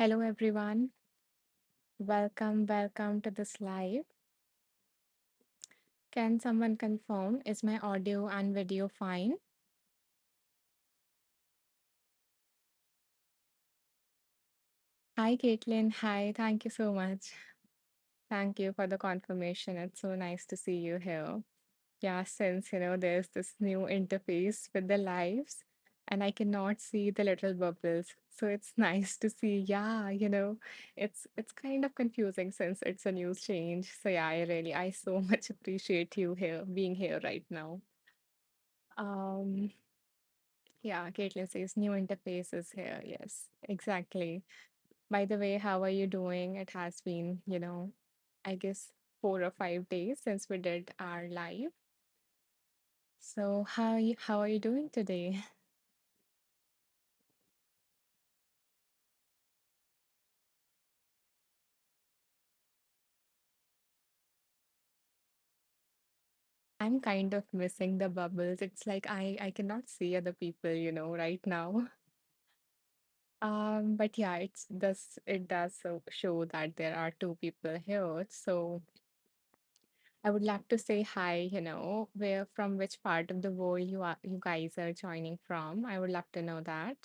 Hello, everyone. Welcome to this live. Can someone confirm is my audio and video fine? Hi, Caitlin. Hi, thank you so much. Thank you for the confirmation. It's so nice to see you here. Yeah, since there's this new interface with the lives, and I cannot see the little bubbles. So it's nice to see. Yeah, it's kind of confusing since it's a new change. So yeah, I so much appreciate you here being here right now. Um, yeah, Caitlin says new interface is here. Yes, exactly. By the way, how are you doing? It has been, I guess 4 or 5 days since we did our live. So how are you doing today? I'm kind of missing the bubbles. It's like I cannot see other people, right now. But yeah, it does show that there are two people here. So I would love to say hi, where from which part of the world you guys are joining from. I would love to know that.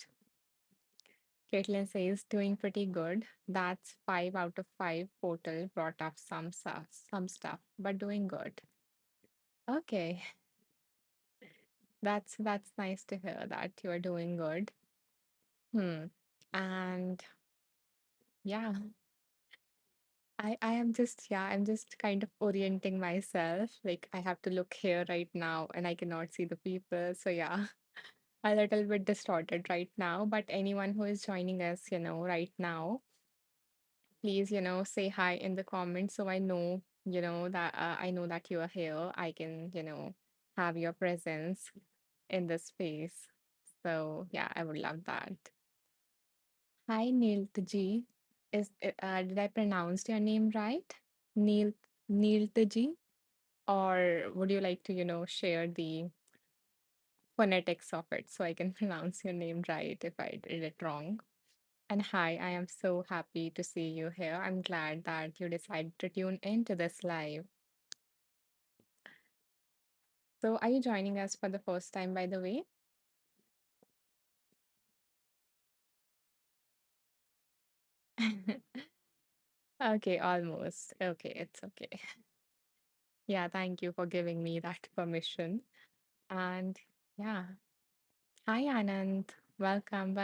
Caitlin says doing pretty good. That's 5 out of 5 portal brought up some stuff, but doing good. Okay, that's nice to hear that you are doing good. Hmm. And yeah, I'm just kind of orienting myself. Like I have to look here right now and I cannot see the people. So yeah, a little bit distorted right now. But anyone who is joining us, right now, please, say hi in the comments so I know, that I know that you are here. I can, have your presence in this space. So yeah, I would love that. Hi, Neil did I pronounce your name right? Neil Neil, or would you like to, share the phonetics of it so I can pronounce your name right if I did it wrong? And hi, I am so happy to see you here. I'm glad that you decided to tune into this live. So, are you joining us for the first time, by the way? Okay, almost. Okay, it's okay. Yeah, thank you for giving me that permission. And yeah, hi, Anand. Welcome.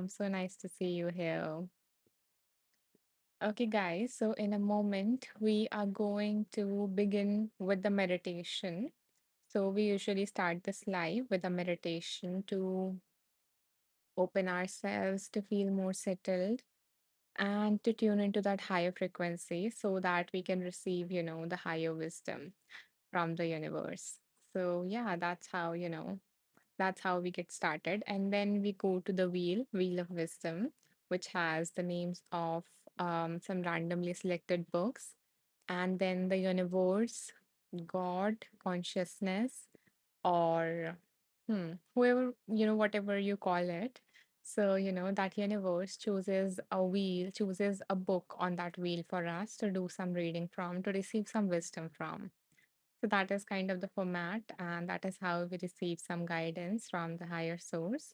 So nice to see you here. Okay, guys, so in a moment, we are going to begin with the meditation. So, we usually start this live with a meditation to open ourselves, to feel more settled, and to tune into that higher frequency so that we can receive, the higher wisdom from the universe. So, yeah, that's how we get started. And then we go to the Wheel of Wisdom, which has the names of some randomly selected books, and then the universe, God, consciousness, or whoever, whatever you call it. So, that universe chooses a book on that wheel for us to do some reading from, to receive some wisdom from. So that is kind of the format, and that is how we receive some guidance from the higher source.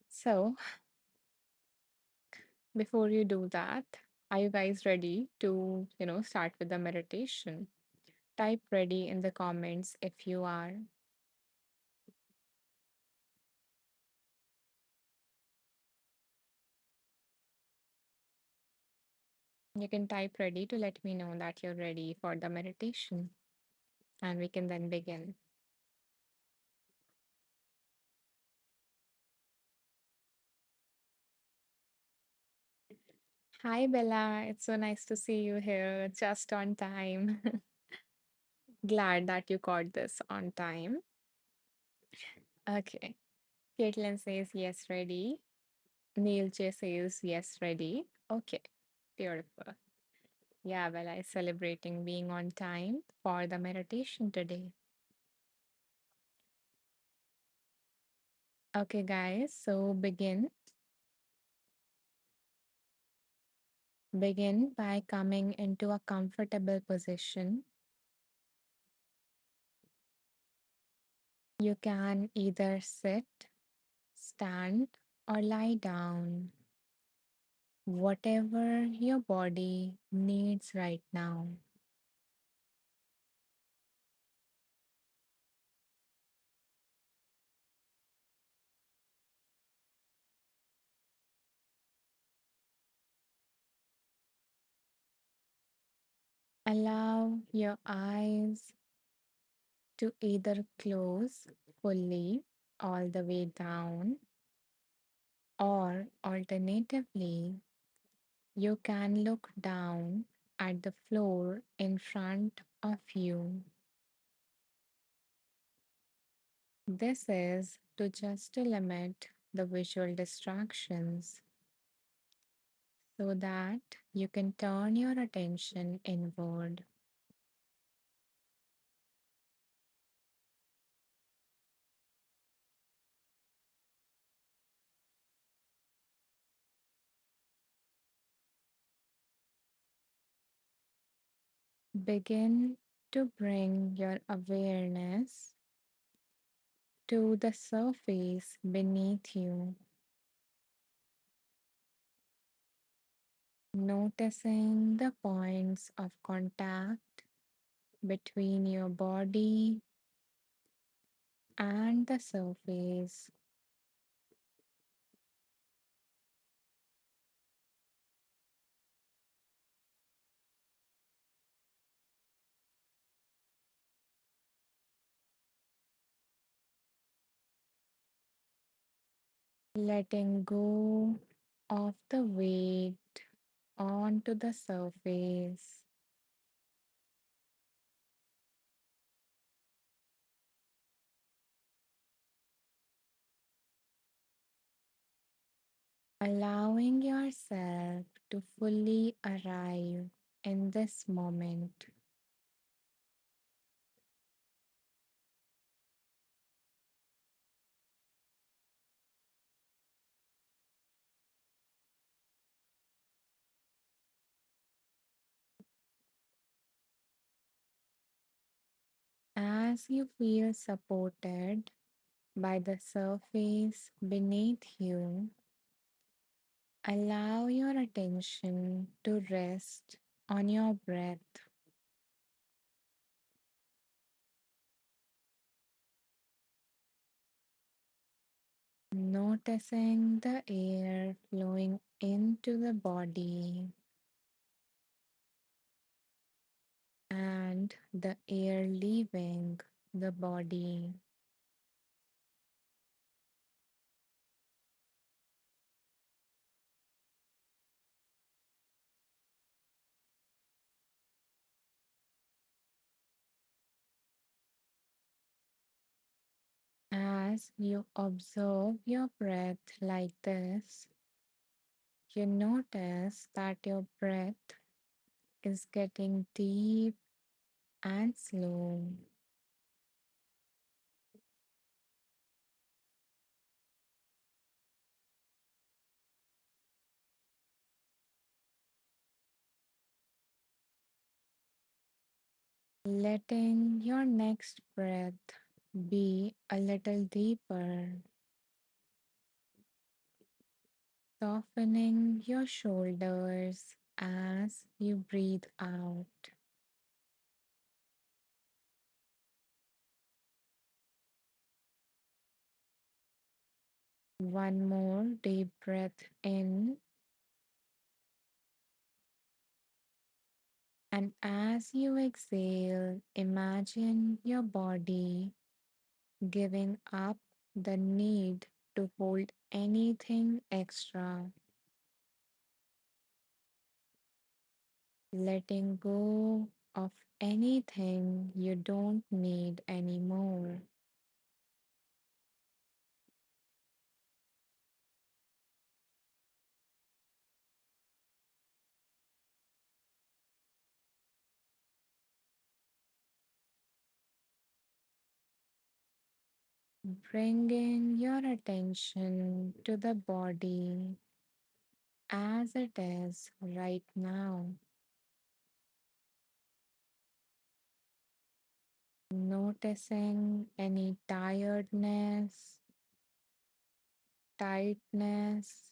So before you do that, are you guys ready to, start with the meditation? Type ready in the comments if you are. You can type ready to let me know that you're ready for the meditation, and we can then begin. Hi, Bella. It's so nice to see you here just on time. Glad that you caught this on time. Okay. Caitlin says yes, ready. Neil J says yes, ready. Okay. Beautiful. Yeah, Bella is celebrating being on time for the meditation today. Okay, guys. So begin. Begin by coming into a comfortable position. You can either sit, stand, or lie down, whatever your body needs right now. Allow your eyes to either close fully all the way down, or alternatively, you can look down at the floor in front of you. This is to just to limit the visual distractions so that you can turn your attention inward. Begin to bring your awareness to the surface beneath you, noticing the points of contact between your body and the surface, letting go of the weight onto the surface, allowing yourself to fully arrive in this moment. As you feel supported by the surface beneath you, allow your attention to rest on your breath, noticing the air flowing into the body and the air leaving the body. As you observe your breath like this, you notice that your breath is getting deep and slow, letting your next breath be a little deeper, softening your shoulders as you breathe out. One more deep breath in, and as you exhale, imagine your body giving up the need to hold anything extra, letting go of anything you don't need anymore. Bringing your attention to the body as it is right now, noticing any tiredness, tightness,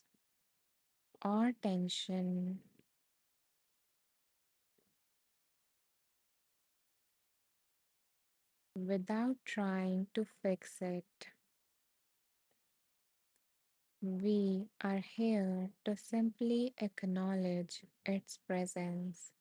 or tension without trying to fix it. We are here to simply acknowledge its presence.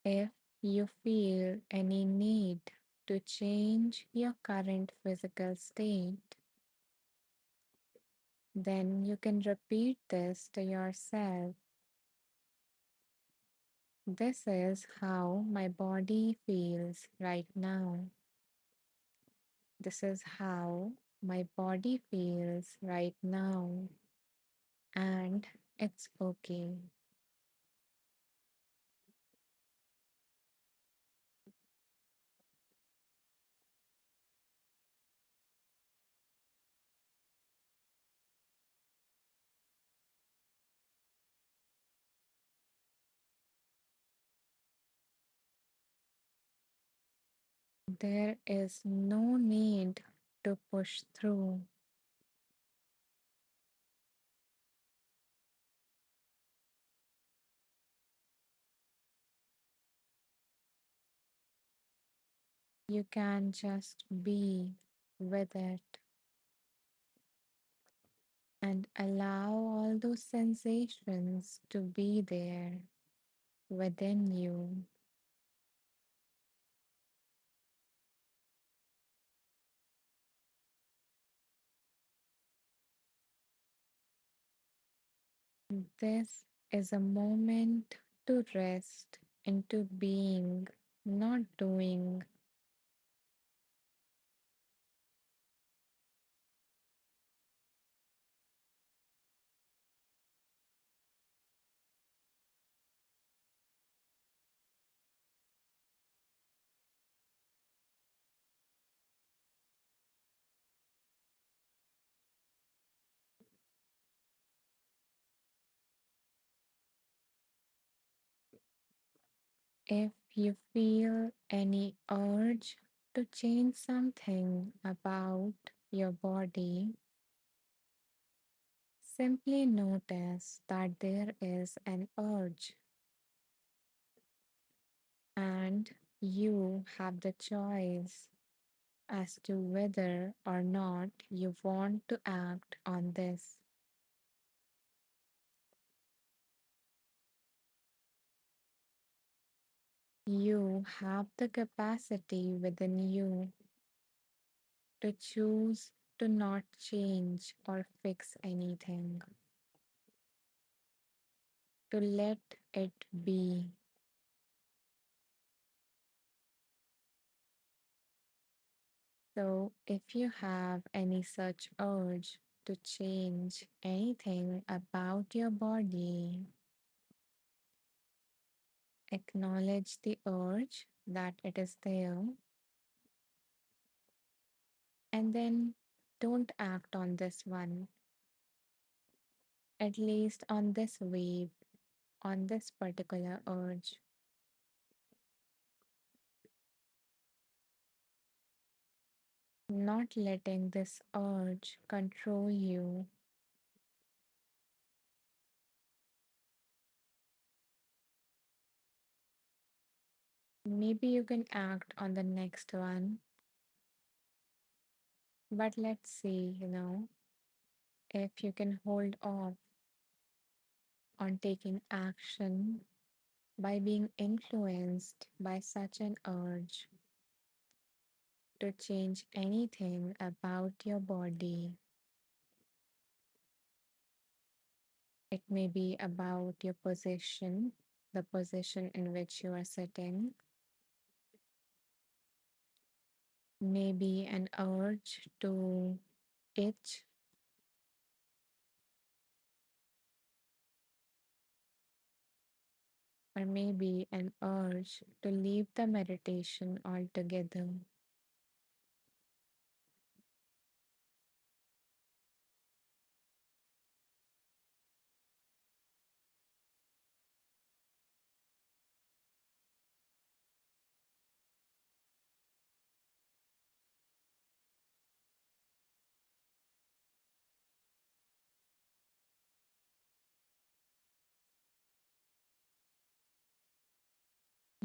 If you feel any need to change your current physical state, then you can repeat this to yourself. This is how my body feels right now. This is how my body feels right now. And it's okay. There is no need to push through. You can just be with it and allow all those sensations to be there within you. This is a moment to rest into being, not doing. If you feel any urge to change something about your body, simply notice that there is an urge and you have the choice as to whether or not you want to act on this. You have the capacity within you to choose to not change or fix anything, to let it be. So, if you have any such urge to change anything about your body, acknowledge the urge that it is there and then don't act on this one, at least on this wave, on this particular urge. Not letting this urge control you. Maybe you can act on the next one, but let's see, if you can hold off on taking action by being influenced by such an urge to change anything about your body. It may be about your position, the position in which you are sitting, maybe an urge to itch or maybe an urge to leave the meditation altogether.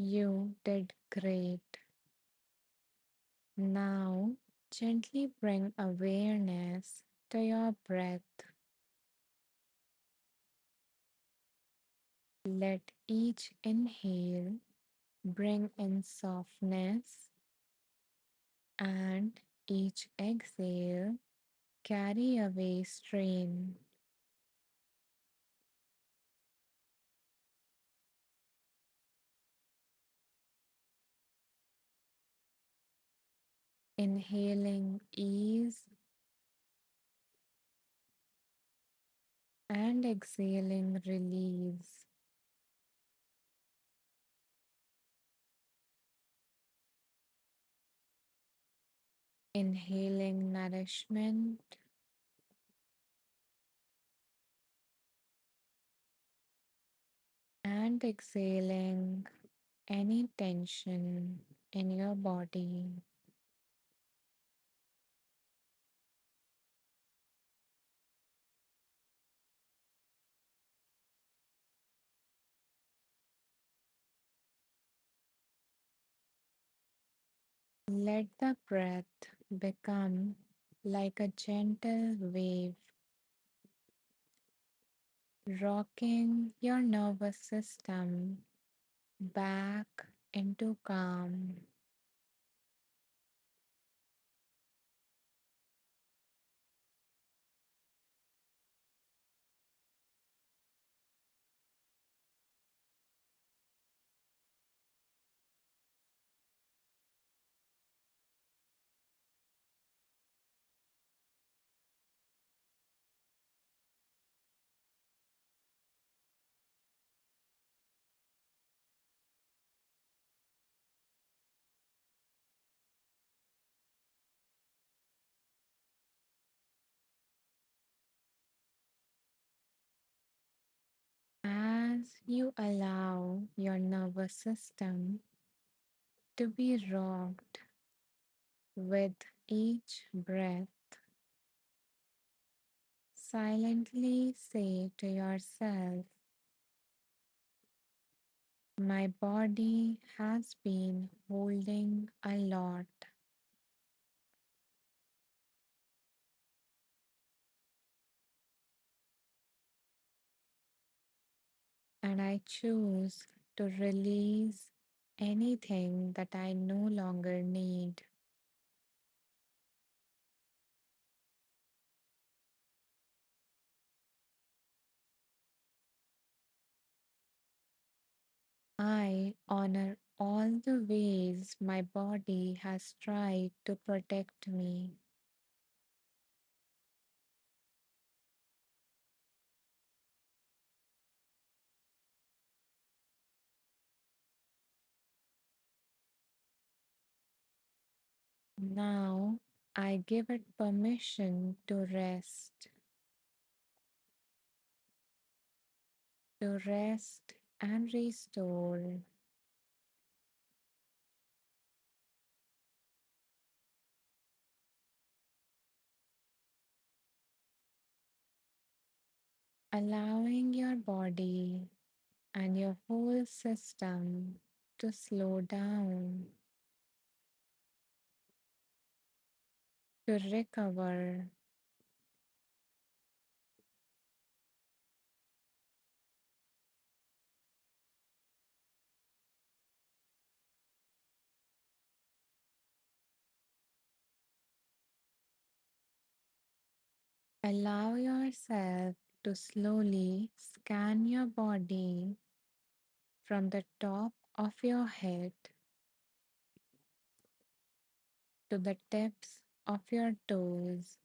You did great. Now, gently bring awareness to your breath. Let each inhale bring in softness, and each exhale carry away strain. Inhaling ease and exhaling release. Inhaling nourishment and exhaling any tension in your body. Let the breath become like a gentle wave, rocking your nervous system back into calm. As you allow your nervous system to be rocked with each breath, silently say to yourself, my body has been holding a lot, and I choose to release anything that I no longer need. I honor all the ways my body has tried to protect me. Now I give it permission to rest and restore, allowing your body and your whole system to slow down, to recover, allow yourself to slowly scan your body from the top of your head to the tips of your toes,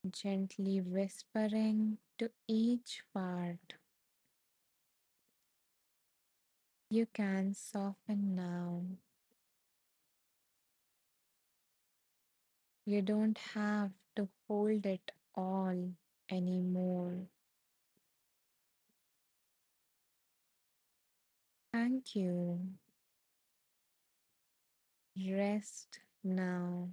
gently whispering to each part. You can soften now. You don't have to hold it all anymore. Thank you. Rest now.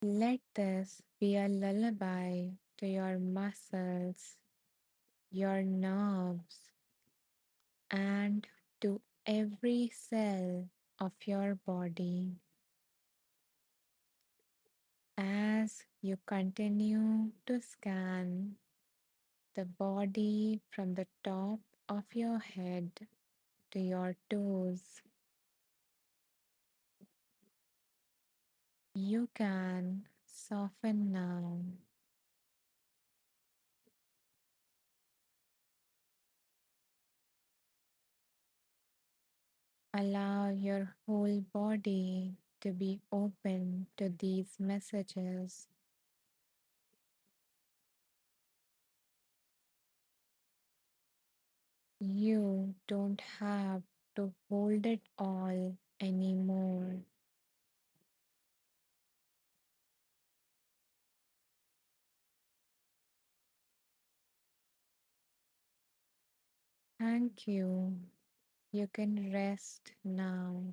Let this be a lullaby to your muscles, your nerves, and to every cell of your body. As you continue to scan the body from the top of your head to your toes, you can soften now. Allow your whole body to be open to these messages. You don't have to hold it all anymore. Thank you. You can rest now.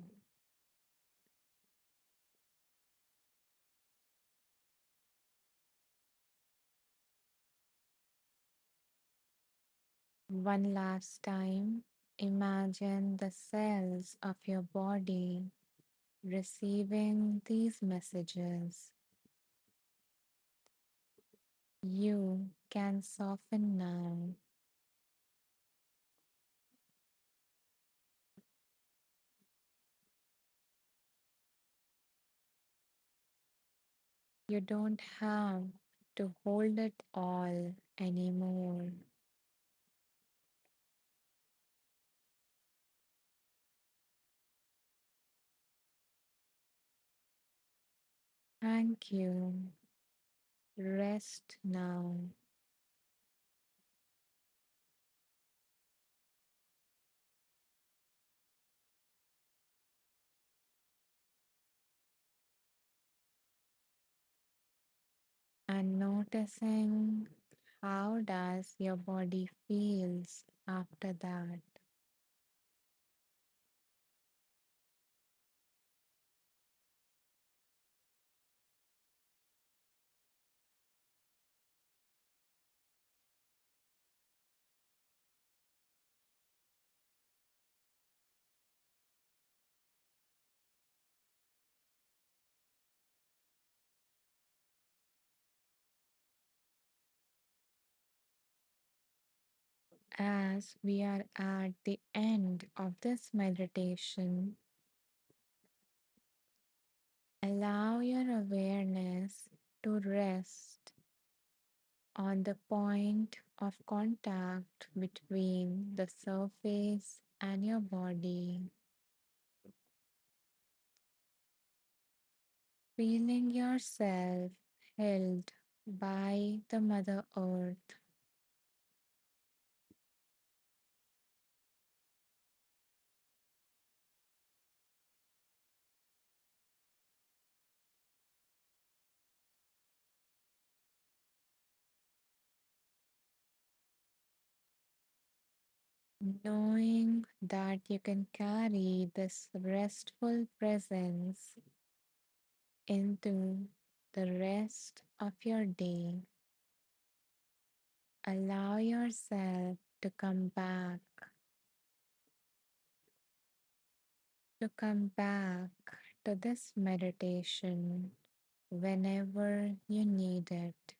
One last time, imagine the cells of your body receiving these messages. You can soften now. You don't have to hold it all anymore. Thank you. Rest now. And noticing how does your body feels after that. As we are at the end of this meditation, allow your awareness to rest on the point of contact between the surface and your body, feeling yourself held by the Mother Earth, knowing that you can carry this restful presence into the rest of your day. Allow yourself to come back to this meditation whenever you need it.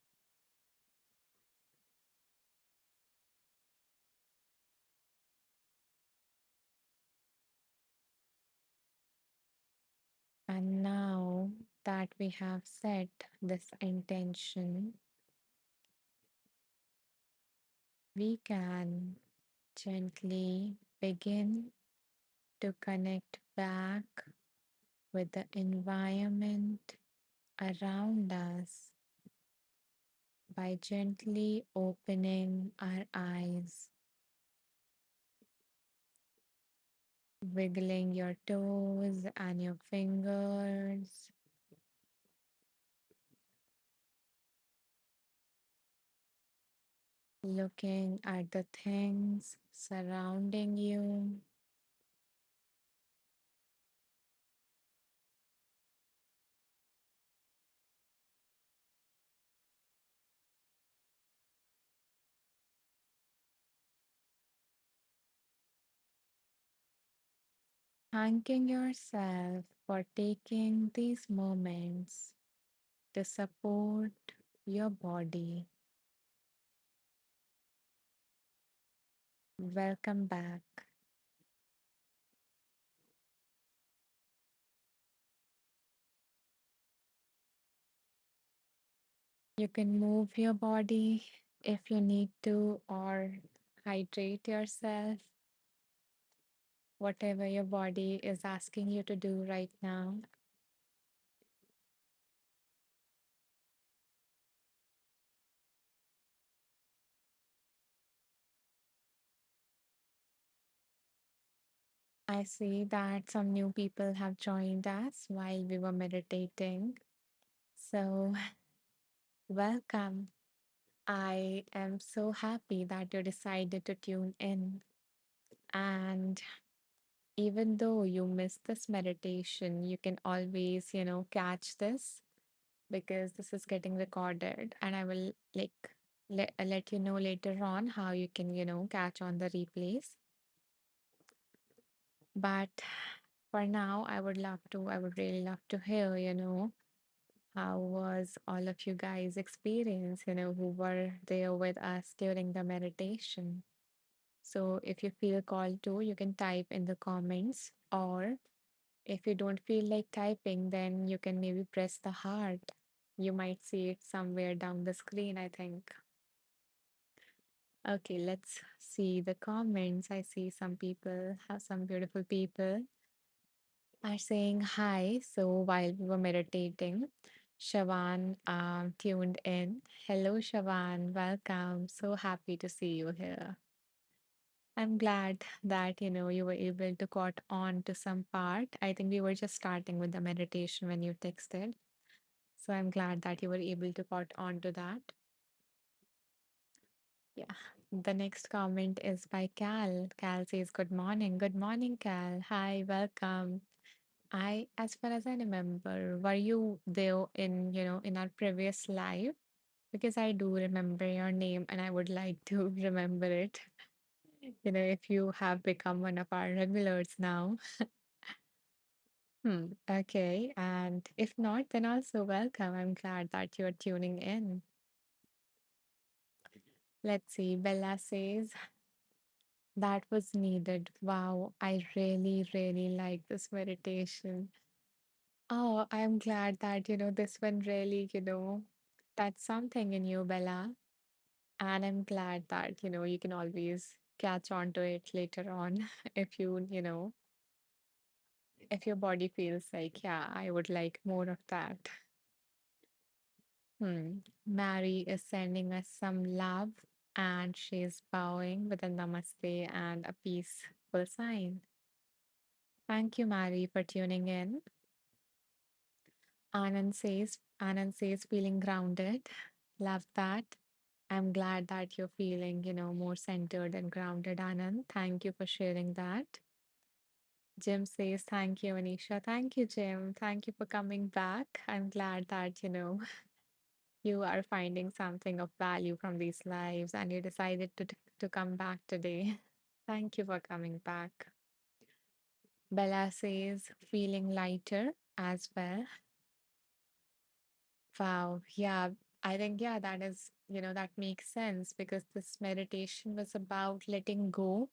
And now that we have set this intention, we can gently begin to connect back with the environment around us by gently opening our eyes, wiggling your toes and your fingers, looking at the things surrounding you. Thanking yourself for taking these moments to support your body. Welcome back. You can move your body if you need to, or hydrate yourself, whatever your body is asking you to do right now. I see that some new people have joined us while we were meditating. So, welcome. I am so happy that you decided to tune in. And even though you missed this meditation, you can always, catch this because this is getting recorded. And I will let you know later on how you can, catch on the replays. But for now, I would really love to hear, how was all of you guys' experience, who were there with us during the meditation. So if you feel called to, you can type in the comments, or if you don't feel like typing, then you can maybe press the heart. You might see it somewhere down the screen, I think. Okay, let's see the comments. I see some people have some beautiful people are saying hi. So while we were meditating, Shawan tuned in. Hello, Shawan. Welcome. So happy to see you here. I'm glad that you were able to caught on to some part. I think we were just starting with the meditation when you texted. So I'm glad that you were able to caught on to that. Yeah. The next comment is by Cal. Cal says, "Good morning. Good morning, Cal. Hi, welcome." As far as I remember, were you there in, in our previous live? Because I do remember your name and I would like to remember it. If you have become one of our regulars now. Okay. And if not, then also welcome. I'm glad that you're tuning in. Let's see. Bella says, that was needed. Wow. I really, really like this meditation. Oh, I'm glad that, this one really, that's something in you, Bella. And I'm glad that, you can always catch on to it later on if if your body feels like, yeah, I would like more of that. Mary is sending us some love and she's bowing with a namaste and a peaceful sign. Thank you, Mary, for tuning in. Anand says feeling grounded. Love that. I'm glad that you're feeling, more centered and grounded, Anand. Thank you for sharing that. Jim says, thank you, Anisha. Thank you, Jim. Thank you for coming back. I'm glad that, you are finding something of value from these lives and you decided to come back today. Thank you for coming back. Bella says, feeling lighter as well. Wow. Yeah. I think, yeah, that is, that makes sense because this meditation was about letting go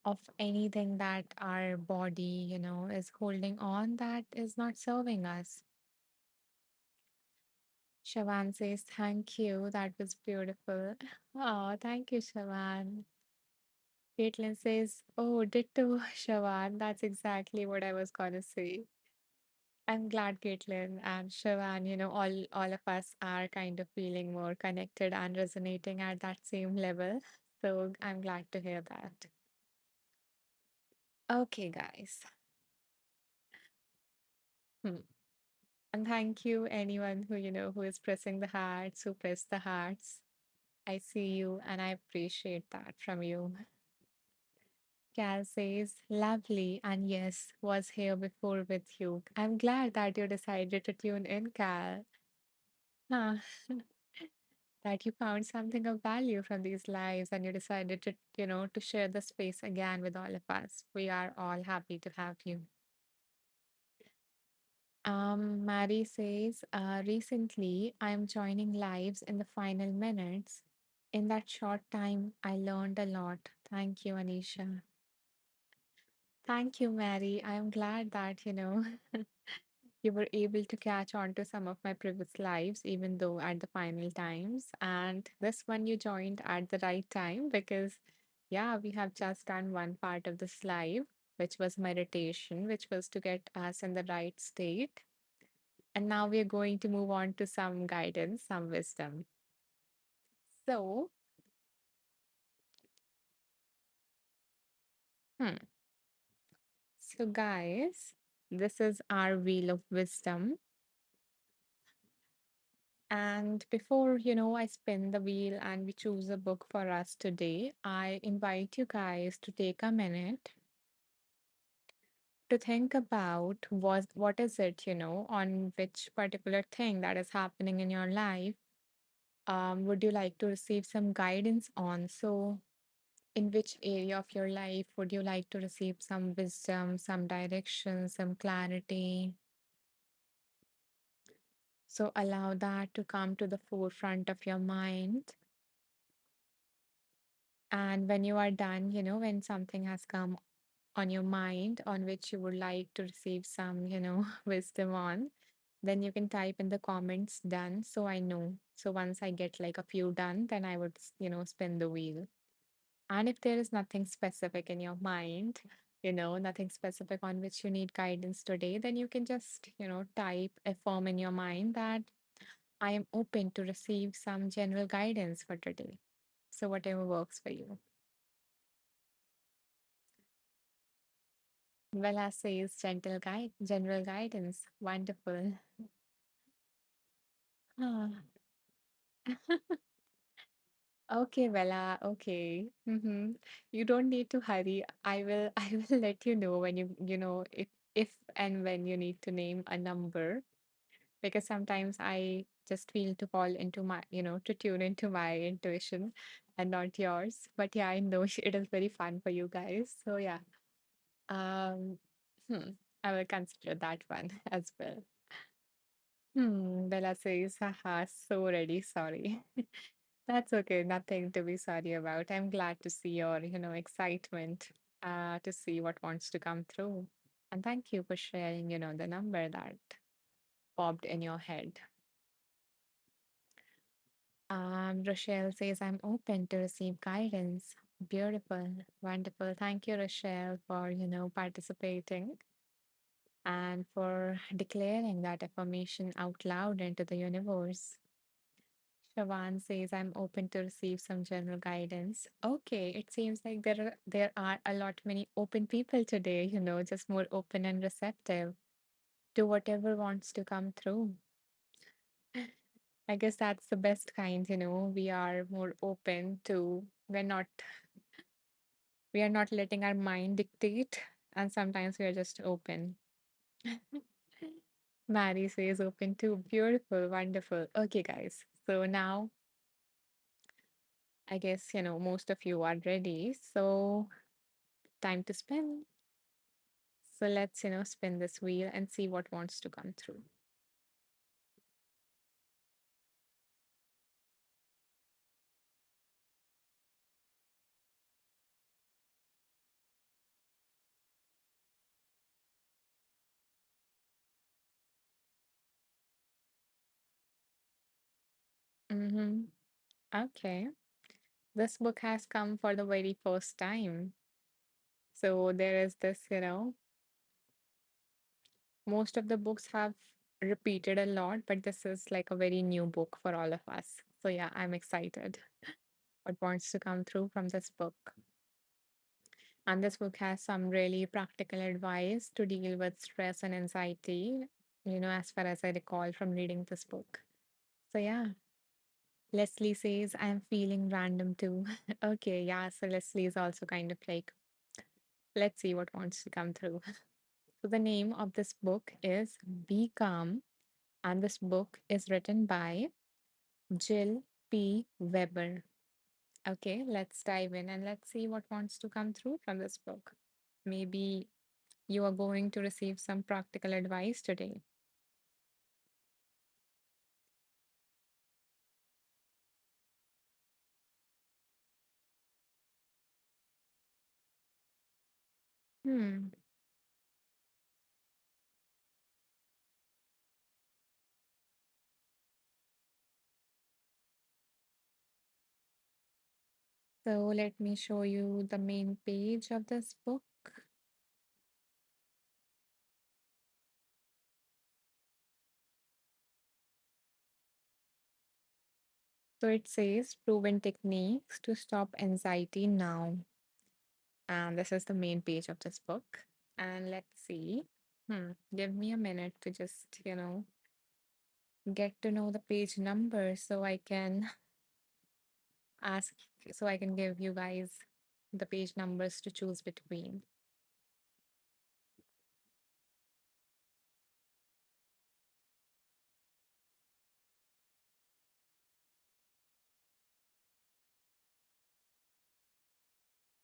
of anything that our body, is holding on that is not serving us. Shawan says, thank you. That was beautiful. Oh, thank you, Shawan. Caitlin says, oh, ditto, Shawan. That's exactly what I was going to say. I'm glad Caitlin and Shivan, all of us are kind of feeling more connected and resonating at that same level. So I'm glad to hear that. Okay, guys. Hmm. And thank you, anyone who is pressing the hearts, who press the hearts. I see you and I appreciate that from you. Cal says, lovely, and yes, was here before with you. I'm glad that you decided to tune in, Cal. Huh. That you found something of value from these lives and you decided to share the space again with all of us. We are all happy to have you. Mary says, recently I'm joining lives in the final minutes. In that short time, I learned a lot. Thank you, Anisha. Thank you, Mary. I'm glad that, you were able to catch on to some of my previous lives, even though at the final times. And this one you joined at the right time because, yeah, we have just done one part of this live, which was meditation, which was to get us in the right state. And now we're going to move on to some guidance, some wisdom. So, hmm. So, guys, this is our wheel of wisdom. And before, I spin the wheel and we choose a book for us today, I invite you guys to take a minute to think about what is it, on which particular thing that is happening in your life, would you like to receive some guidance on? So, in which area of your life would you like to receive some wisdom, some direction, some clarity? So, allow that to come to the forefront of your mind. And when you are done, when something has come on your mind on which you would like to receive some, wisdom on, then you can type in the comments done so I know. So once I get like a few done, then I would, spin the wheel. And if there is nothing specific in your mind, nothing specific on which you need guidance today, then you can just, type, affirm in your mind that I am open to receive some general guidance for today. So whatever works for you. Vela says general guidance. Wonderful. Ah. Okay, Vela. Okay. You don't need to hurry. I will I will let you know when if and when you need to name a number because sometimes I just feel to fall into to tune into my intuition and not yours. But yeah, I know it is very fun for you guys. So yeah. Um hmm, I will consider that one as well. Bella says, haha, so ready, sorry. That's okay, nothing to be sorry about. I'm glad to see your, excitement to see what wants to come through. And thank you for sharing, the number that popped in your head. Rochelle says, I'm open to receive guidance. Beautiful, wonderful. Thank you, Rochelle, for, participating and for declaring that affirmation out loud into the universe. Shawan says, I'm open to receive some general guidance. Okay, it seems like there are a lot many open people today, just more open and receptive to whatever wants to come through. I guess that's the best kind, we are more open to we are not letting our mind dictate and sometimes we are just open. Mary says open too. Beautiful, wonderful. Okay, guys. So now I guess, most of you are ready. So time to spin. So let's, spin this wheel and see what wants to come through. Mm-hmm. Okay. This book has come for the very first time. So there is this, most of the books have repeated a lot, but this is like a very new book for all of us. So yeah, I'm excited what wants to come through from this book. And this book has some really practical advice to deal with stress and anxiety, as far as I recall from reading this book. So yeah, Leslie says, I'm feeling random too. Okay, yeah, so Leslie is also kind of like, let's see what wants to come through. So the name of this book is Be Calm, and this book is written by Jill P. Weber. Okay, let's dive in and let's see what wants to come through from this book. Maybe you are going to receive some practical advice today. Hmm. So let me show you the main page of this book. So it says proven techniques to stop anxiety now. And this is the main page of this book. And let's see. Give me a minute to just, get to know the page number so I can ask, so I can give you guys the page numbers to choose between.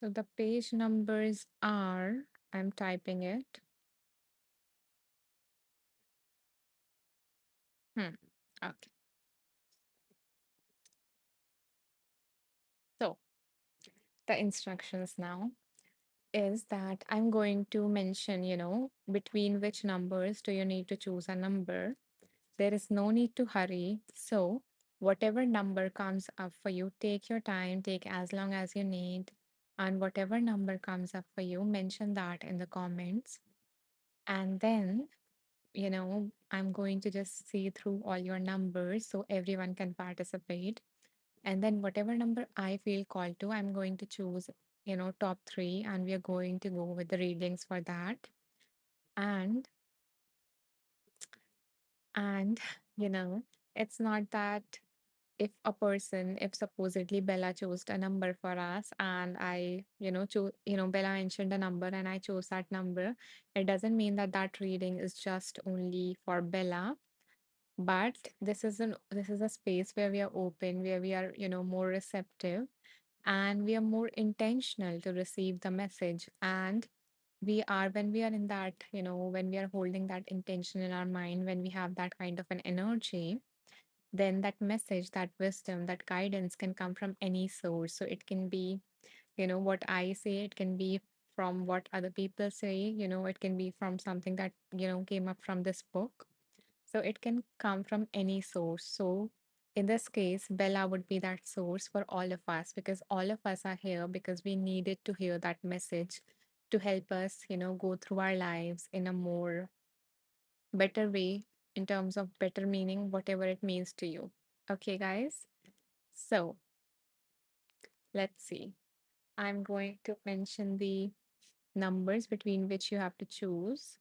So the page numbers are, I'm typing it. Hmm. Okay. So the instructions now is that I'm going to mention, between which numbers do you need to choose a number. There is no need to hurry. So, whatever number comes up for you, take your time, take as long as you need. And whatever number comes up for you, mention that in the comments. And then, I'm going to just see through all your numbers so everyone can participate. And then, whatever number I feel called to, I'm going to choose, top three, and we are going to go with the readings for that. And and you know it's not that if supposedly Bella chose a number for us and I chose, Bella mentioned a number and I chose that number, it doesn't mean that that reading is just only for Bella. But this is a space where we are open, where we are more receptive, and we are more intentional to receive the message. And we are when we are in that, when we are holding that intention in our mind, when we have that kind of an energy, then that message, that wisdom, that guidance can come from any source. So it can be, what I say, it can be from what other people say, it can be from something that, came up from this book. So it can come from any source. So in this case, Bella would be that source for all of us, because all of us are here because we needed to hear that message to help us, go through our lives in a more better way, in terms of better meaning, whatever it means to you. Okay, guys. So let's see. I'm going to mention the numbers between which you have to choose.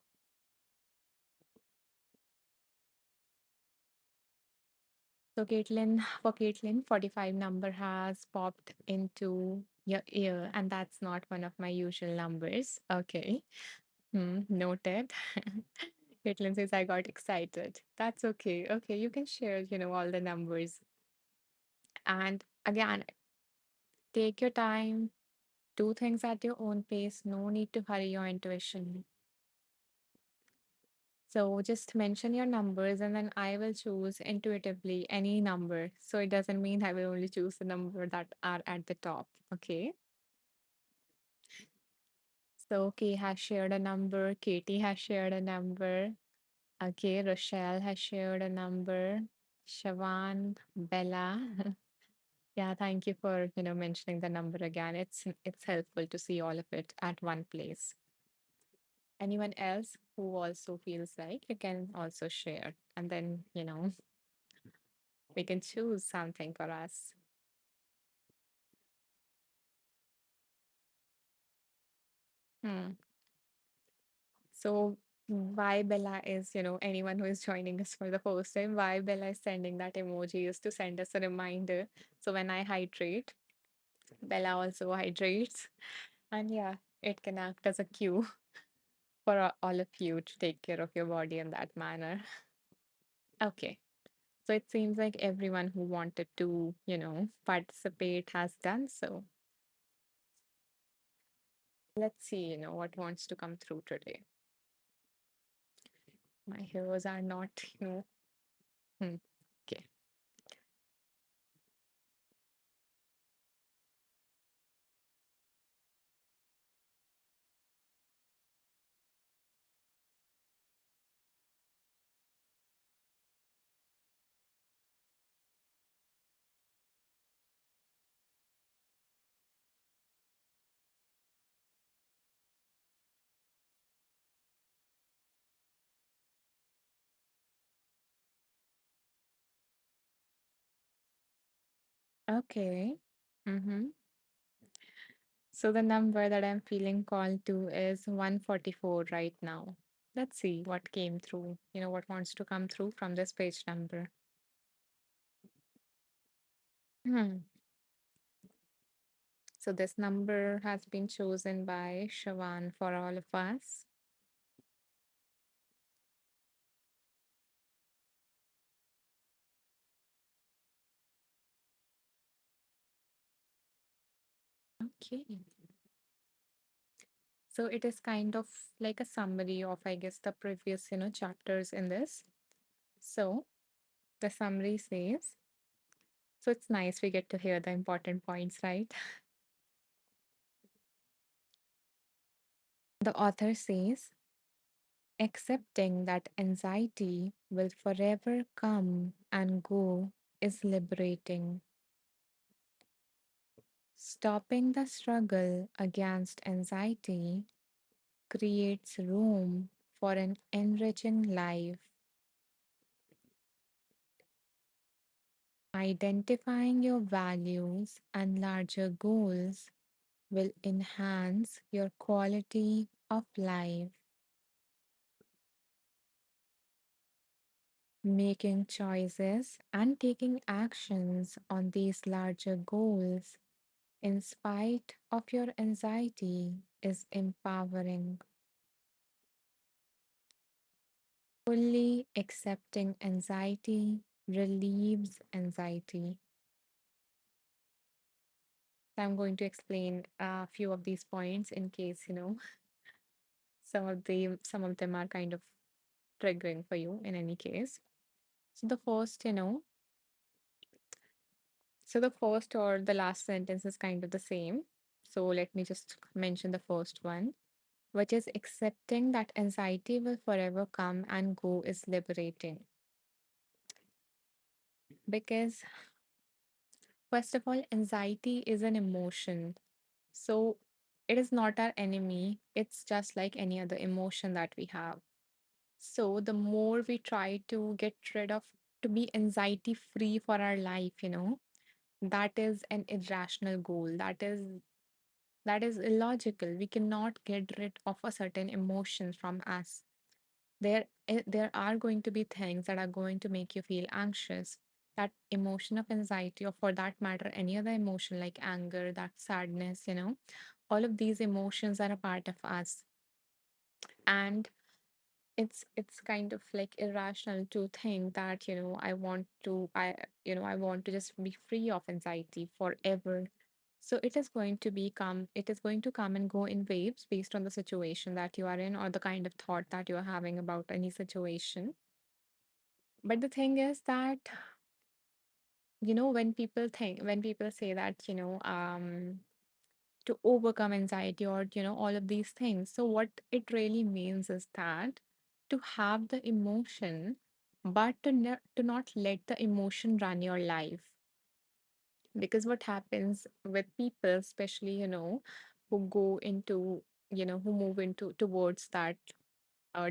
So, for Caitlin, 45 number has popped into your ear, and that's not one of my usual numbers. Okay. Noted. Caitlin says, I got excited. That's okay. Okay, you can share, all the numbers. And again, take your time, do things at your own pace. No need to hurry your intuition. So just mention your numbers and then I will choose intuitively any number. So it doesn't mean I will only choose the number that are at the top. Okay. So Kay has shared a number. Katie has shared a number. Okay. Rochelle has shared a number. Shawan, Bella. Yeah, thank you for mentioning the number again. It's helpful to see all of it at one place. Anyone else? who also feels like you can also share. And then, we can choose something for us. Hmm. So why Bella is, anyone who is joining us for the first time, why Bella is sending that emoji is to send us a reminder. So when I hydrate, Bella also hydrates. And yeah, it can act as a cue for all of you to take care of your body in that manner. Okay. So it seems like everyone who wanted to, participate has done so. Let's see, what wants to come through today. My heroes are not, hmm. Okay. Okay. Mm-hmm. So the number that I'm feeling called to is 144 right now. Let's see what came through, what wants to come through from this page number. Hmm. So this number has been chosen by Shawan for all of us. Okay. So it is kind of like a summary of, I guess, the previous, chapters in this. So the summary says, so it's nice we get to hear the important points, right? The author says, accepting that anxiety will forever come and go is liberating. Stopping the struggle against anxiety creates room for an enriching life. Identifying your values and larger goals will enhance your quality of life. Making choices and taking actions on these larger goals in spite of your anxiety is empowering. Fully accepting anxiety relieves anxiety. So I'm going to explain a few of these points in case, some of them are kind of triggering for you in any case. So the first, so the first or the last sentence is kind of the same. So let me just mention the first one, which is accepting that anxiety will forever come and go is liberating. Because, first of all, anxiety is an emotion. So it is not our enemy, it's just like any other emotion that we have. So the more we try to get rid of, to be anxiety free for our life, that is an irrational goal. That is illogical. We cannot get rid of a certain emotion from us. There are going to be things that are going to make you feel anxious. That emotion of anxiety, or for that matter, any other emotion like anger, that sadness, all of these emotions are a part of us. And it's kind of like irrational to think that I want to just be free of anxiety forever. So it is going to come and go in waves based on the situation that you are in, or the kind of thought that you are having about any situation. But the thing is that, when people say that, to overcome anxiety, or all of these things, so what it really means is that to have the emotion, but to not let the emotion run your life. Because what happens with people, especially, who go into, who move into towards that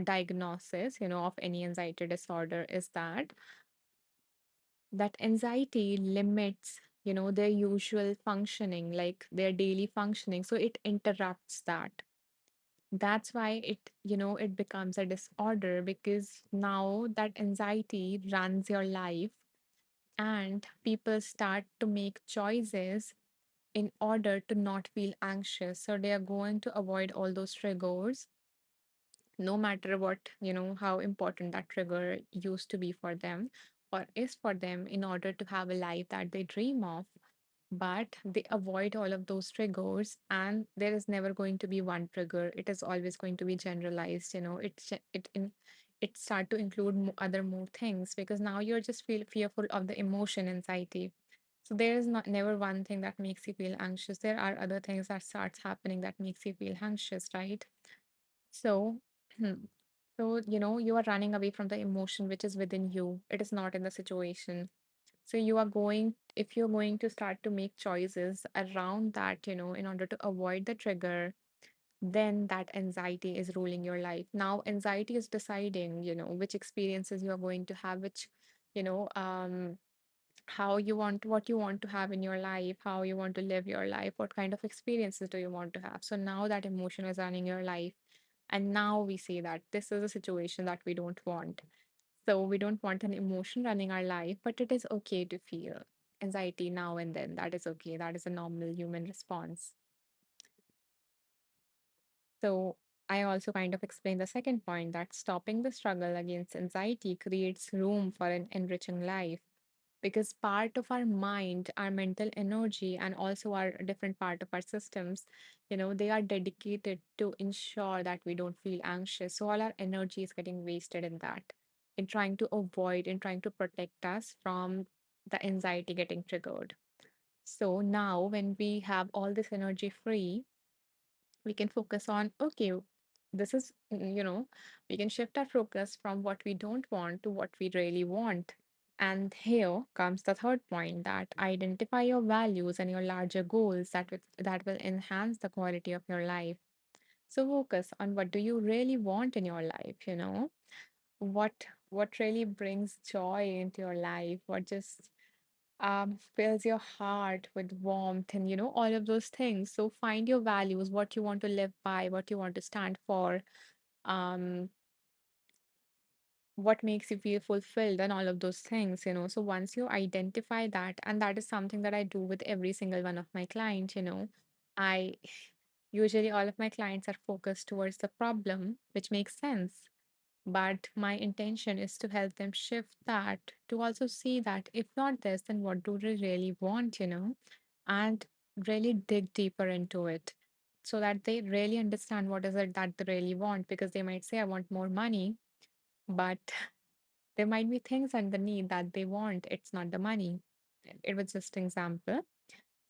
diagnosis, of any anxiety disorder is that anxiety limits, their usual functioning, like their daily functioning. So it interrupts that. That's why it becomes a disorder, because now that anxiety runs your life, and people start to make choices in order to not feel anxious. So they are going to avoid all those triggers, no matter what, how important that trigger used to be for them or is for them, in order to have a life that they dream of. But they avoid all of those triggers, and there is never going to be one trigger. It is always going to be generalized. It start to include other more things, because now you're just feel fearful of the emotion anxiety. So there is not never one thing that makes you feel anxious. There are other things that starts happening that makes you feel anxious, right? So, you are running away from the emotion which is within you. It is not in the situation. So if you're going to start to make choices around that, in order to avoid the trigger, then that anxiety is ruling your life. Now, anxiety is deciding, which experiences you are going to have, which, you know, um, what you want to have in your life, how you want to live your life, what kind of experiences do you want to have. So now that emotion is running your life. And now we see that this is a situation that we don't want. So we don't want an emotion running our life, but it is okay to feel anxiety now and then. That is okay. That is a normal human response. So I also kind of explained the second point, that stopping the struggle against anxiety creates room for an enriching life, because part of our mind, our mental energy, and also our different part of our systems, they are dedicated to ensure that we don't feel anxious. So all our energy is getting wasted in that, in trying to avoid, in trying to protect us from the anxiety getting triggered. So now when we have all this energy free, we can focus on, okay, this is, we can shift our focus from what we don't want to what we really want. And here comes the third point, that identify your values and your larger goals that will enhance the quality of your life. So focus on, what do you really want in your life, what what really brings joy into your life, what just fills your heart with warmth, and all of those things. So find your values, what you want to live by, what you want to stand for, um what makes you feel fulfilled, and all of those things. So once you identify that, and that is something that I do with every single one of my clients. I usually, all of my clients are focused towards the problem, which makes sense, but my intention is to help them shift that, to also see that if not this, then what do they really want, and really dig deeper into it, so that they really understand what is it that they really want. Because they might say, I want more money, but there might be things underneath that they want. It's not the money. It was just an example.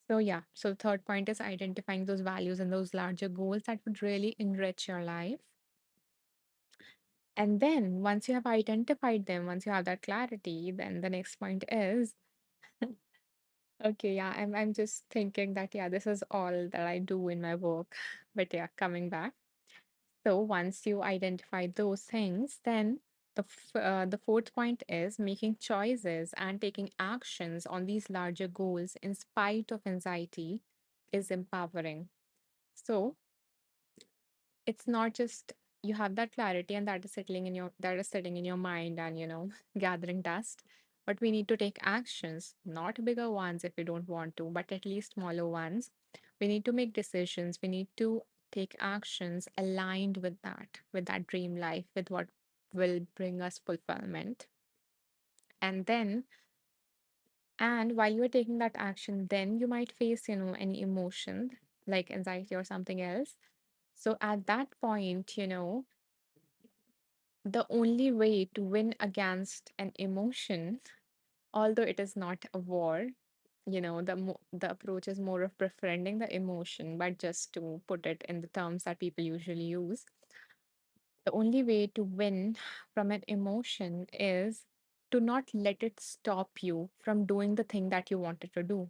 So, yeah. So, the third point is identifying those values and those larger goals that would really enrich your life. And then once you have identified them, once you have that clarity, then the next point is, okay, yeah, I'm just thinking that, yeah, this is all that I do in my work. But yeah, coming back. So once you identify those things, then the fourth point is making choices and taking actions on these larger goals in spite of anxiety is empowering. So it's not just you have that clarity, and that is sitting in your mind, and gathering dust. But we need to take actions, not bigger ones if we don't want to, but at least smaller ones. We need to make decisions. We need to take actions aligned with that dream life, with what will bring us fulfillment. And then, and while you're taking that action, then you might face, any emotion like anxiety or something else. So at that point, the only way to win against an emotion, although it is not a war, the approach is more of befriending the emotion, but just to put it in the terms that people usually use, the only way to win from an emotion is to not let it stop you from doing the thing that you wanted to do.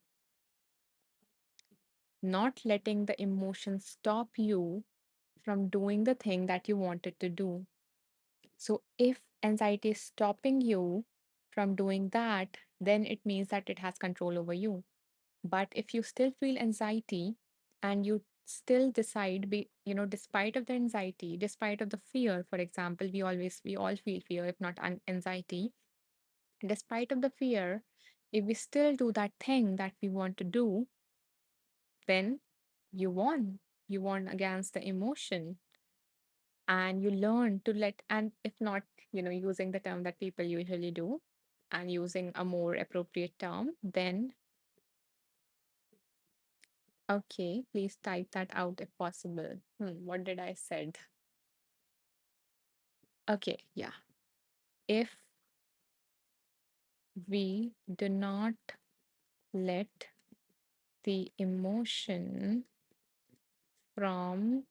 Not letting the emotion stop you from doing the thing that you wanted to do. So if anxiety is stopping you from doing that, then it means that it has control over you. But if you still feel anxiety and you still decide, despite of the anxiety, despite of the fear, for example, we all feel fear, if not anxiety, despite of the fear, if we still do that thing that we want to do, then you won. You won against the emotion, and you learn to let, and if not, using the term that people usually do and using a more appropriate term, then okay, please type that out if possible. What did I said? Okay, yeah. If we do not let the emotion from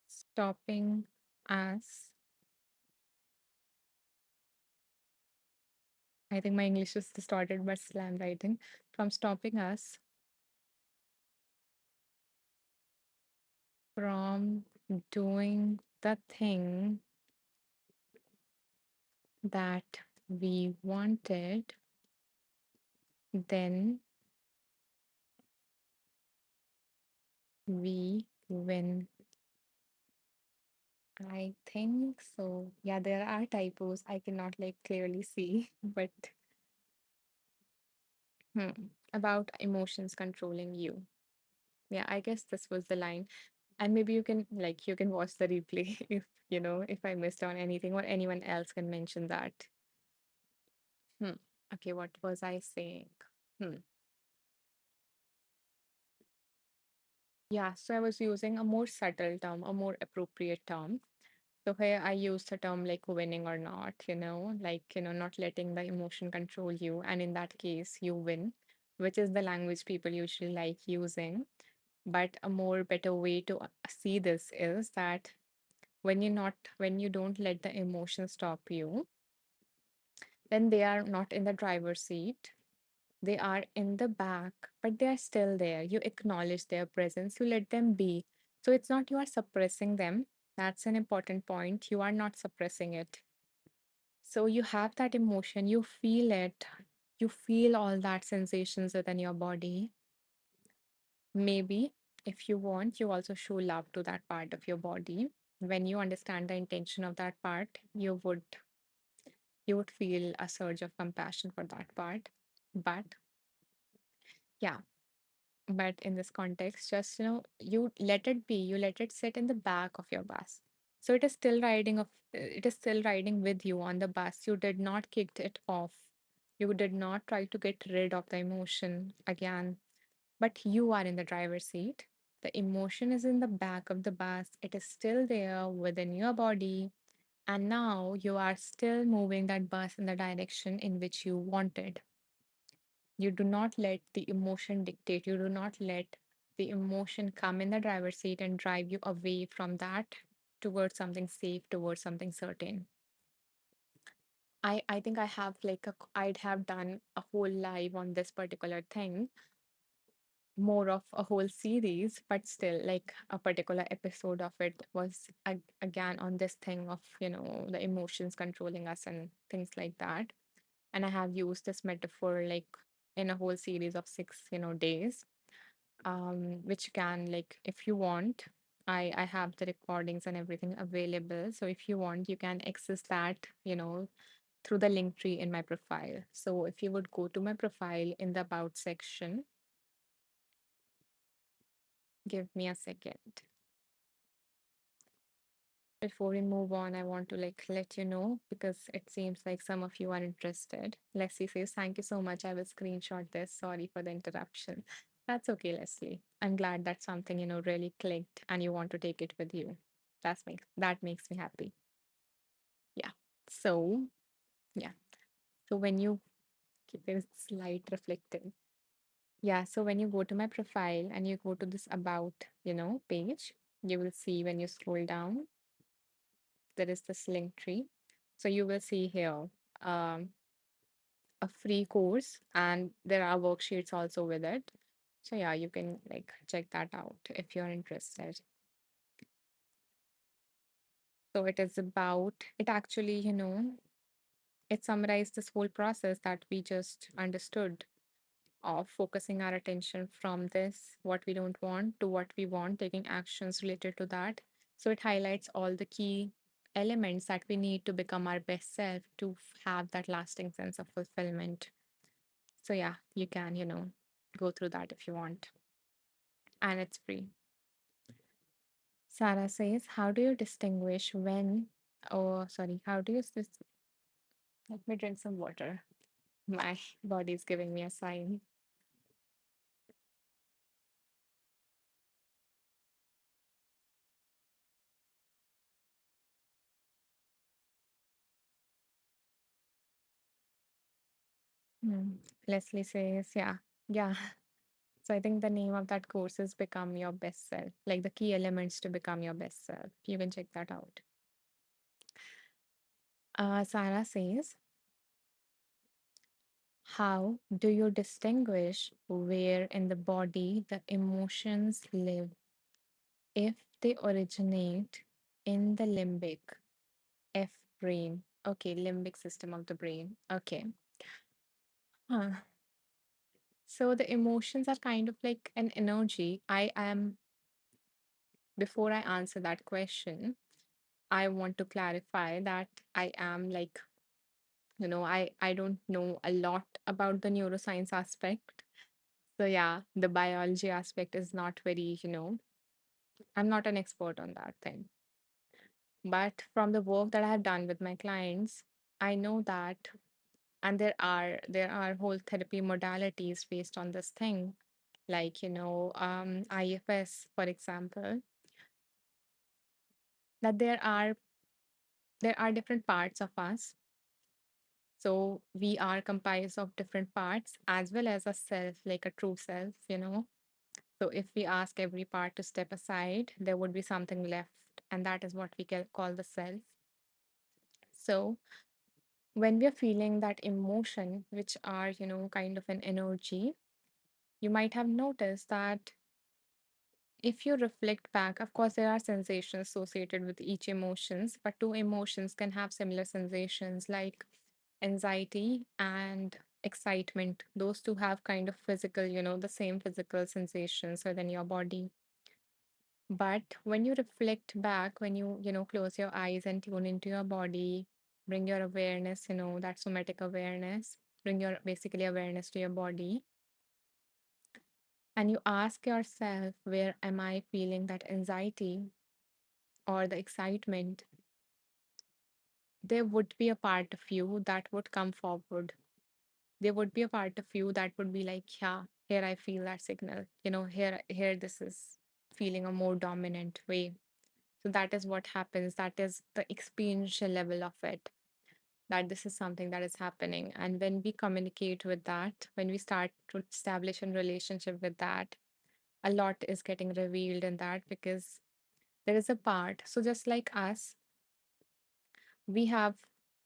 stopping us, I think my English is distorted, but still I'm writing, from stopping us from doing the thing that we wanted, then we win. I think so. Yeah, there are typos I cannot like clearly see, but about emotions controlling you. Yeah, I guess this was the line. And maybe you can watch the replay if if I missed on anything or anyone else can mention that. Hmm. Okay, what was I saying? Hmm. Yeah, so I was using a more subtle term, a more appropriate term. So here I use the term like winning or not, like, not letting the emotion control you. And in that case, you win, which is the language people usually like using. But a more better way to see this is that when you don't let the emotion stop you, then they are not in the driver's seat. They are in the back, but they are still there. You acknowledge their presence, you let them be. So it's not you are suppressing them. That's an important point. You are not suppressing it. So you have that emotion, you feel it, you feel all that sensations within your body. Maybe if you want, you also show love to that part of your body. When you understand the intention of that part, you would feel a surge of compassion for that part. But yeah, but in this context, just you let it be, you let it sit in the back of your bus. So it is still riding with you on the bus. You did not kick it off. You did not try to get rid of the emotion again, but you are in the driver's seat. The emotion is in the back of the bus. It is still there within your body. And now you are still moving that bus in the direction in which you wanted. You do not let the emotion dictate. You do not let the emotion come in the driver's seat and drive you away from that towards something safe, towards something certain. I think I'd have done a whole live on this particular thing, more of a whole series, but still, like a particular episode of it was again on this thing of, the emotions controlling us and things like that. And I have used this metaphor like in a whole series of 6 days, which can, like, if you want, I have the recordings and everything available. So if you want, you can access that, through the link tree in my profile. So if you would go to my profile in the about section, give me a second. Before we move on, I want to like let you know because it seems like some of you are interested. Leslie says, "Thank you so much. I will screenshot this. Sorry for the interruption." That's okay, Leslie. I'm glad that something, really clicked and you want to take it with you. That makes me happy. Yeah. So, yeah. So when you keep this light reflecting. Yeah. So when you go to my profile and you go to this about, page, you will see when you scroll down, there is this link tree. So you will see here um, a free course, and there are worksheets also with it. So yeah, you can like check that out if you're interested. So it is about, it actually, it summarized this whole process that we just understood of focusing our attention from this, what we don't want, to what we want, taking actions related to that. So it highlights all the key elements that we need to become our best self to have that lasting sense of fulfillment. So, yeah, you can, go through that if you want, and it's free. Sarah says, how do you distinguish when, oh, sorry, how do you, let me drink some water. My body is giving me a sign. Hmm. Leslie says, yeah, yeah. So I think the name of that course is Become Your Best Self, like the key elements to become your best self. You can check that out. Sarah says, how do you distinguish where in the body the emotions live if they originate in the limbic F brain? Okay, limbic system of the brain. Okay. Huh. So the emotions are kind of like an energy. Before I answer that question, I want to clarify that I am like, I don't know a lot about the neuroscience aspect. So yeah, the biology aspect is not very, I'm not an expert on that thing. But from the work that I have done with my clients, I know that, and there are whole therapy modalities based on this thing, like, IFS, for example, that there are different parts of us. So we are comprised of different parts as well as a self, like a true self. So if we ask every part to step aside, there would be something left, and that is what we can call the self. So when we are feeling that emotion, which are, kind of an energy, you might have noticed that if you reflect back, of course, there are sensations associated with each emotions, but two emotions can have similar sensations like anxiety and excitement. Those two have kind of physical, the same physical sensations within your body. But when you reflect back, when you close your eyes and tune into your body, bring your awareness, that somatic awareness, bring your basically awareness to your body, and you ask yourself, where am I feeling that anxiety or the excitement? There would be a part of you that would come forward. There would be a part of you that would be like, yeah, here I feel that signal. Here this is feeling a more dominant way. So that is what happens. That is the experiential level of it, that this is something that is happening. And when we communicate with that, when we start to establish a relationship with that, a lot is getting revealed in that, because there is a part. So just like us, we have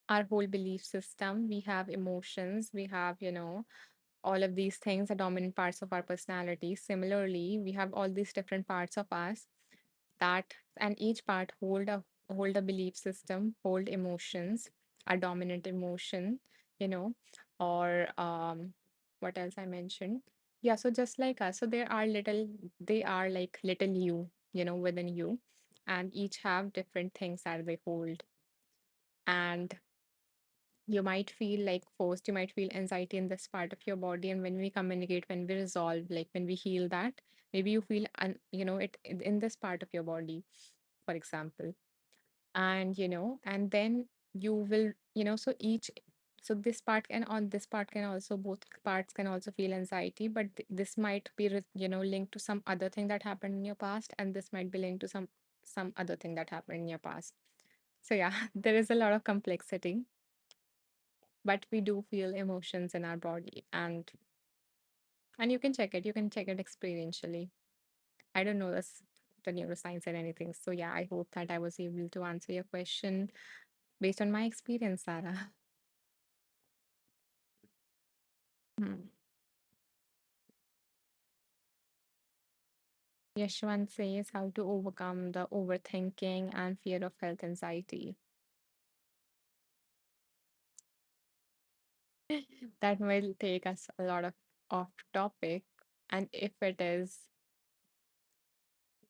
our whole belief system, we have emotions, we have, all of these things are dominant parts of our personality. Similarly, we have all these different parts of us that, and each part hold a belief system, hold emotions, a dominant emotion, you know, or what else I mentioned. Yeah, so just like us, so they are like little you, within you, and each have different things that they hold. And you might feel like forced, you might feel anxiety in this part of your body, and when we communicate, when we resolve, like when we heal that, maybe you feel in this part of your body, for example. And and then you will, so this part can on this part can also, both parts can also feel anxiety, but this might be linked to some other thing that happened in your past, and this might be linked to some other thing that happened in your past. So yeah, there is a lot of complexity, but we do feel emotions in our body. And you can check it experientially. I don't know the neuroscience and anything, so yeah, I hope that I was able to answer your question based on my experience, Sarah. Hmm. Yashwant says how to overcome the overthinking and fear of health anxiety. That will take us a lot of off topic. And if it is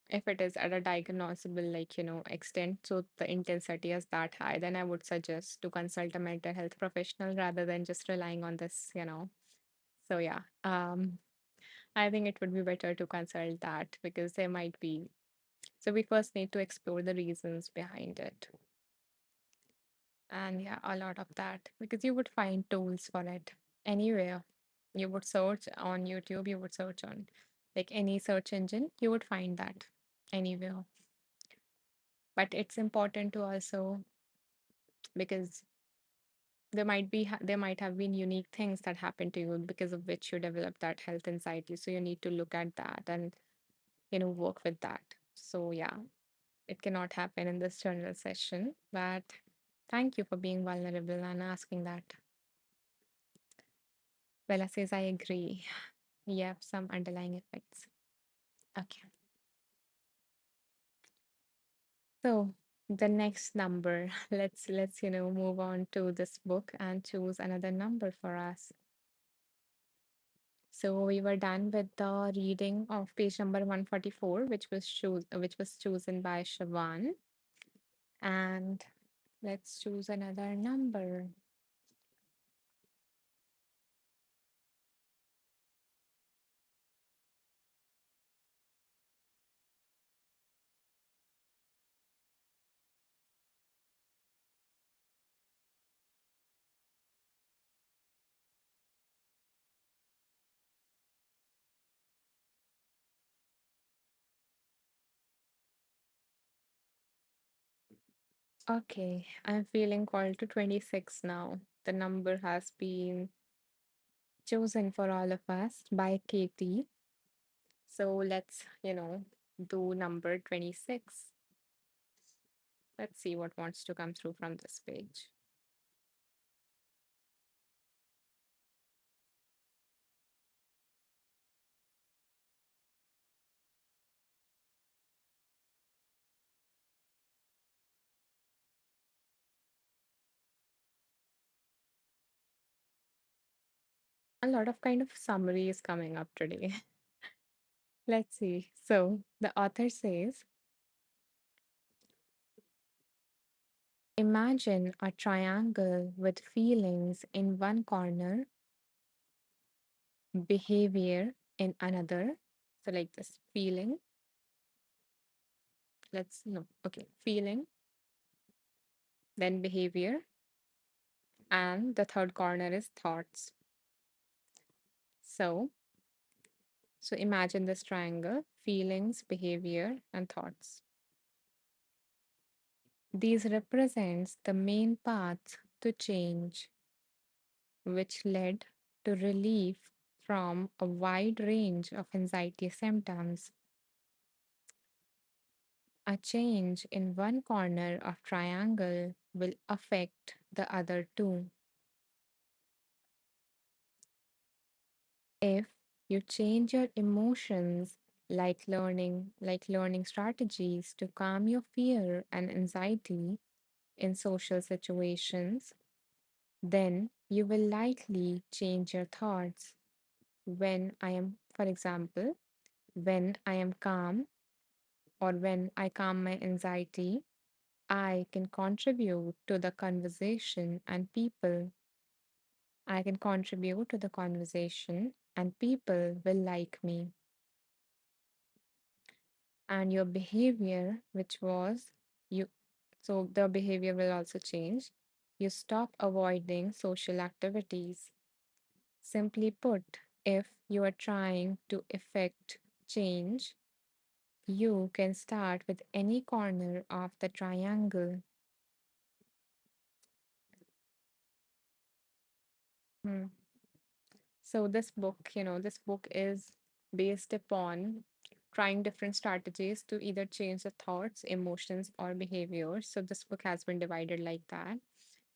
at a diagnosable, like, extent, so the intensity is that high, then I would suggest to consult a mental health professional rather than just relying on this. So yeah, I think it would be better to consult that because there might be. So we first need to explore the reasons behind it. And yeah, a lot of that because you would find tools for it anywhere. You would search on YouTube, you would search on like any search engine, you would find that anywhere. But it's important to also because there might have been unique things that happened to you because of which you developed that health anxiety. So you need to look at that and work with that. So yeah, it cannot happen in this general session. But thank you for being vulnerable and asking that. Bella says, I agree. You have some underlying effects. Okay. So the next number, let's move on to this book and choose another number for us. So we were done with the reading of page number 144, which was chosen by Shawan. And let's choose another number. Okay, I'm feeling called to 26 now. The number has been chosen for all of us by Katie. So let's do number 26. Let's see what wants to come through from this page. A lot of kind of summary is coming up today. Let's see. So the author says, imagine a triangle with feelings in one corner, behavior in another. So like this feeling, let's no, okay, feeling, then behavior, and the third corner is thoughts. So so imagine this triangle, feelings, behavior, and thoughts. These represents the main path to change, which led to relief from a wide range of anxiety symptoms. A change in one corner of triangle will affect the other two. If you change your emotions like learning strategies to calm your fear and anxiety in social situations, then you will likely change your thoughts. For example, when I am calm or when I calm my anxiety, I can contribute to the conversation and people. I can contribute to the conversation and people will like me. And your behavior, which was you, so the behavior will also change. You stop avoiding social activities. Simply put, if you are trying to effect change, you can start with any corner of the triangle. Hmm. So this book is based upon trying different strategies to either change the thoughts, emotions, or behaviors. So this book has been divided like that.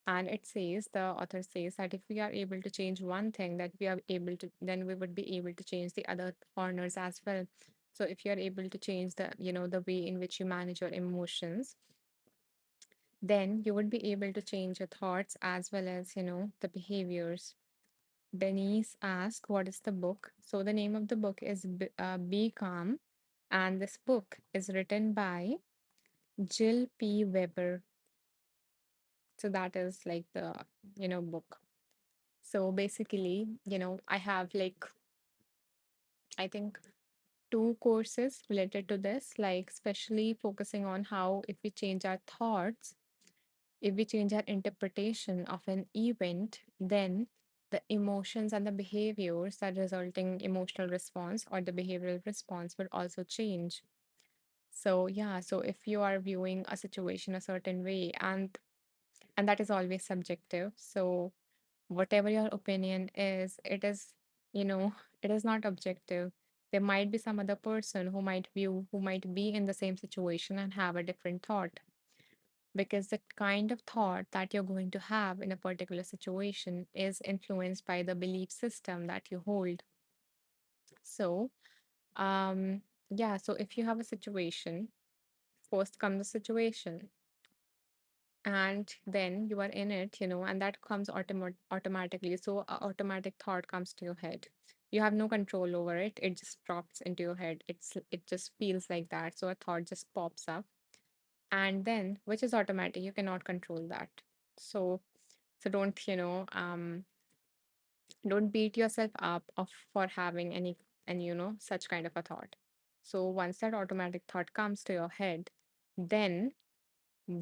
And the author says that if we are able to change one thing, that we are able to, then we would be able to change the other corners as well. So if you're able to change the way in which you manage your emotions, then you would be able to change your thoughts as well as, the behaviors. Denise asked, what is the book? So the name of the book is Be Calm, and this book is written by Jill P. Weber. So that is like the, book. So basically, I have like, I think, two courses related to this, like especially focusing on how if we change our thoughts, if we change our interpretation of an event, then the emotions and the behaviors that resulting emotional response or the behavioral response will also change. So yeah, so if you are viewing a situation a certain way, and that is always subjective. So whatever your opinion is, it is, you know, it is not objective. There might be some other person who might be in the same situation and have a different thought, because the kind of thought that you're going to have in a particular situation is influenced by the belief system that you hold. So, um, yeah, so if you have a situation, first comes the situation, and then you are in it, and that comes automatically. So, a automatic thought comes to your head. You have no control over it. It just drops into your head. It just feels like that. So a thought just pops up, and then which is automatic. You cannot control that. So don't beat yourself up for having any such kind of a thought. So once that automatic thought comes to your head, then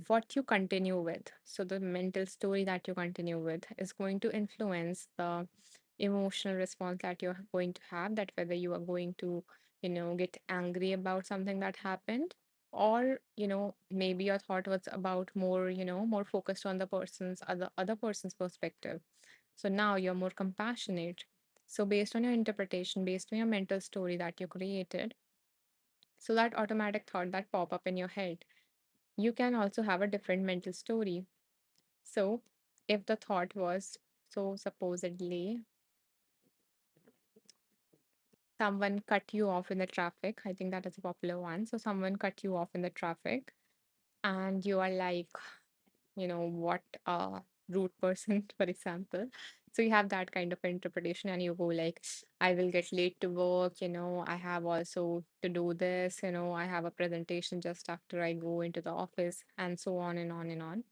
what you continue with, so the mental story that you continue with is going to influence the emotional response that you're going to have, that whether you are going to get angry about something that happened, or maybe your thought was about more more focused on the other person's perspective. So now you're more compassionate. So based on your interpretation, based on your mental story that you created, so that automatic thought that pop up in your head, you can also have a different mental story. So if the thought was, so supposedly someone cut you off in the traffic, I think that is a popular one. So someone cut you off in the traffic, and you are like, what a rude person, for example. So you have that kind of interpretation, and you go like, I will get late to work, I have also to do this, I have a presentation just after I go into the office, and so on and on and on.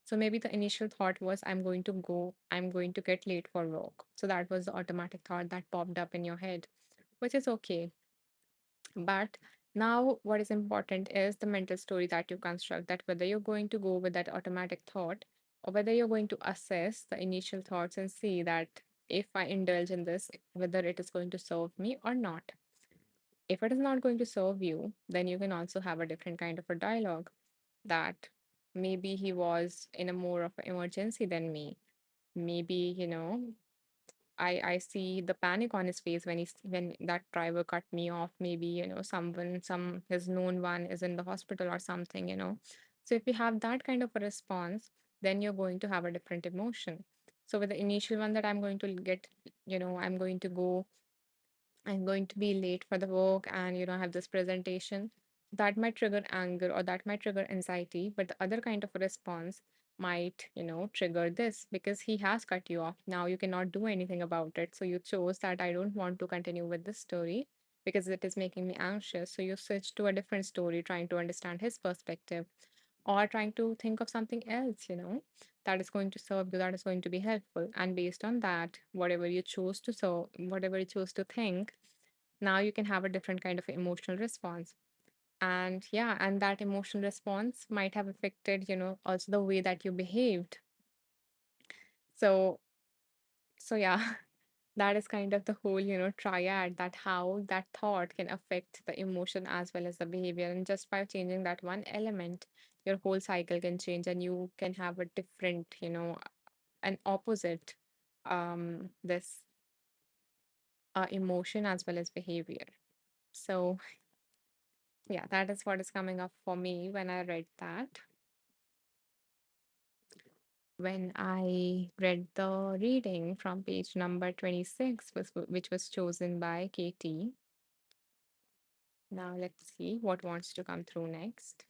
So maybe the initial thought was, I'm going to get late for work. So that was the automatic thought that popped up in your head, which is okay. But now, what is important is the mental story that you construct, that whether you're going to go with that automatic thought, or whether you're going to assess the initial thoughts and see that if I indulge in this, whether it is going to serve me or not. If it is not going to serve you, then you can also have a different kind of a dialogue, that maybe he was in a more of an emergency than me. Maybe, I see the panic on his face when when that driver cut me off. Maybe, some his known one is in the hospital or something. So if you have that kind of a response, then you're going to have a different emotion. So with the initial one, that I'm going to get, I'm going to go, I'm going to be late for the work, and have this presentation, that might trigger anger, or that might trigger anxiety. But the other kind of a response might, trigger this, because he has cut you off. Now you cannot do anything about it. So you chose that I don't want to continue with this story because it is making me anxious. So you switch to a different story, trying to understand his perspective, or trying to think of something else, that is going to serve you, that is going to be helpful. And based on that, whatever you choose to think, now you can have a different kind of emotional response. And yeah, and that emotional response might have affected, also the way that you behaved. So, so yeah, that is kind of the whole, triad, that how that thought can affect the emotion as well as the behavior. And just by changing that one element, your whole cycle can change, and you can have a different, an opposite, this emotion as well as behavior. So yeah, that is what is coming up for me when I read that. When I read the reading from page number 26, which was chosen by Katie. Now let's see what wants to come through next.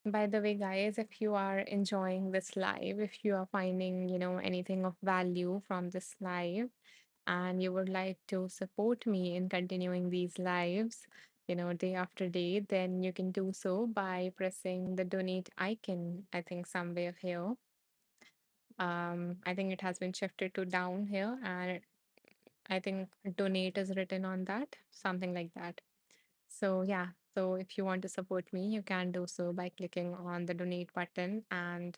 By the way, guys, if you are enjoying this live, if you are finding, anything of value from this live, and you would like to support me in continuing these lives, day after day, then you can do so by pressing the donate icon, I think somewhere here. I think it has been shifted to down here, and I think donate is written on that, something like that. So, yeah, so if you want to support me, you can do so by clicking on the donate button and,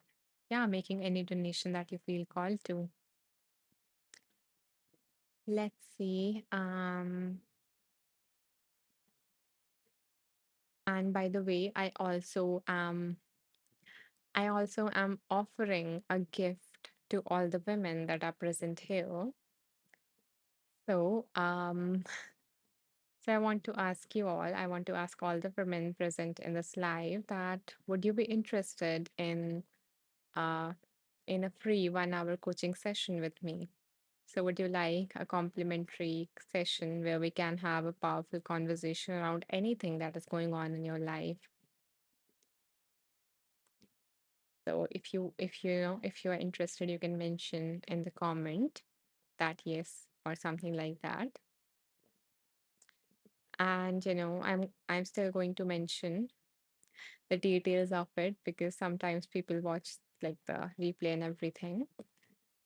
yeah, making any donation that you feel called to. Let's see. And by the way, I also am offering a gift to all the women that are present here. So, so I want to ask you all, I want to ask all the women present in this live that would you be interested uh in a free 1 hour coaching session with me? So would you like a complimentary session where we can have a powerful conversation around anything that is going on in your life? So if you are interested, you can mention in the comment that yes or something like that. And I'm still going to mention the details of it because sometimes people watch like the replay and everything.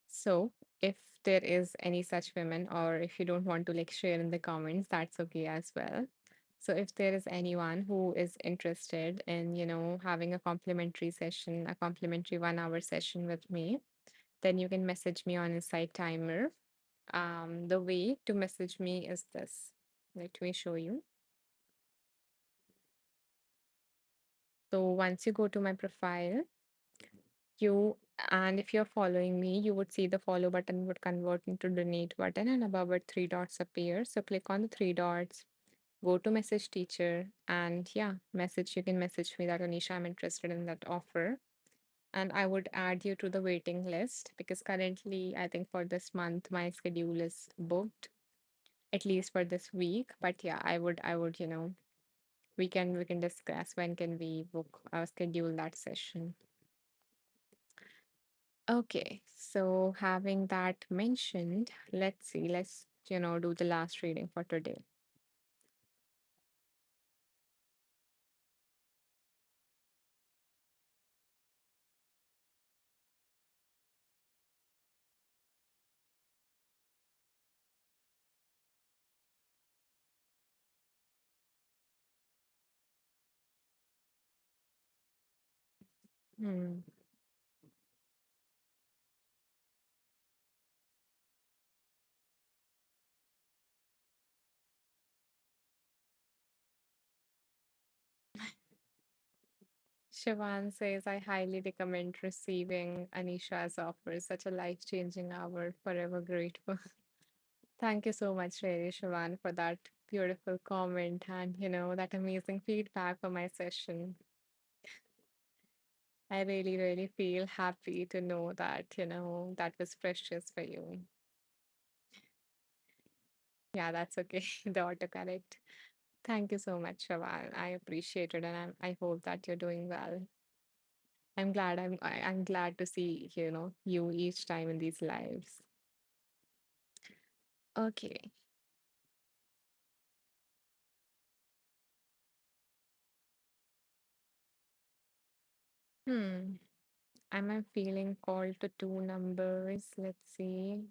So if there is any such women, or if you don't want to like share in the comments, that's okay as well. So if there is anyone who is interested in, having a complimentary session, a complimentary 1 hour session with me, then you can message me on Insight Timer. The way to message me is this. Let me show you. So once you go to my profile, you and if you're following me, you would see the follow button would convert into donate button, and above it three dots appear. So click on the three dots, go to message teacher, and yeah, message you can message me that Anisha, I'm interested in that offer. And I would add you to the waiting list because currently I think for this month my schedule is booked, at least for this week. But yeah, I would, we can discuss when can we book schedule that session. Okay, so having that mentioned, let's see, let's, do the last reading for today. Hmm. Shivan says, I highly recommend receiving Anisha's offer. Such a life-changing hour. Forever grateful. Thank you so much, really, Shivan, for that beautiful comment and, that amazing feedback for my session. I really, really feel happy to know that, that was precious for you. Yeah, that's okay. The autocorrect. Thank you so much, Shawan. I appreciate it, and I hope that you're doing well. I'm glad to see you each time in these lives. Okay. Hmm. Am I feeling called to two numbers? Let's see.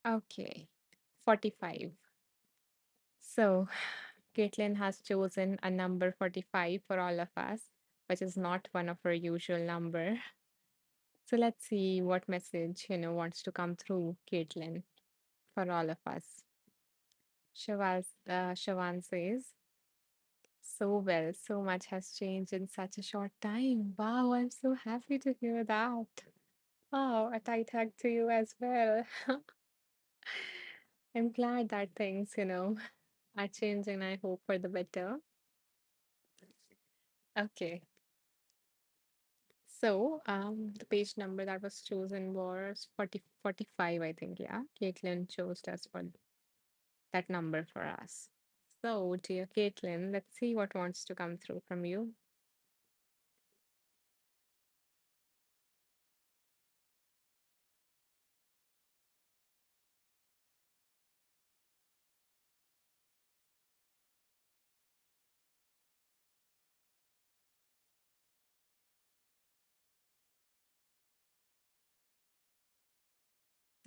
Okay. 45. So, Caitlin has chosen a number 45 for all of us, which is not one of her usual number. So let's see what message, wants to come through Caitlin for all of us. Shawan says, so well, so much has changed in such a short time. Wow, I'm so happy to hear that. Wow, a tight hug to you as well. I'm glad that things, are changing, I hope, for the better. Okay. So, the page number that was chosen was 45, I think. Yeah. Caitlin chose us for that number for us. So, dear Caitlin, let's see what wants to come through from you.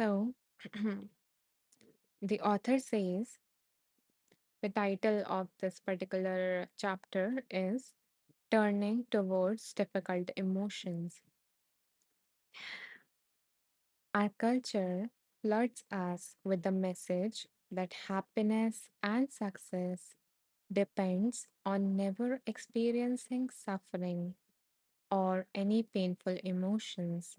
So, the author says the title of this particular chapter is Turning Towards Difficult Emotions. Our culture floods us with the message that happiness and success depends on never experiencing suffering or any painful emotions.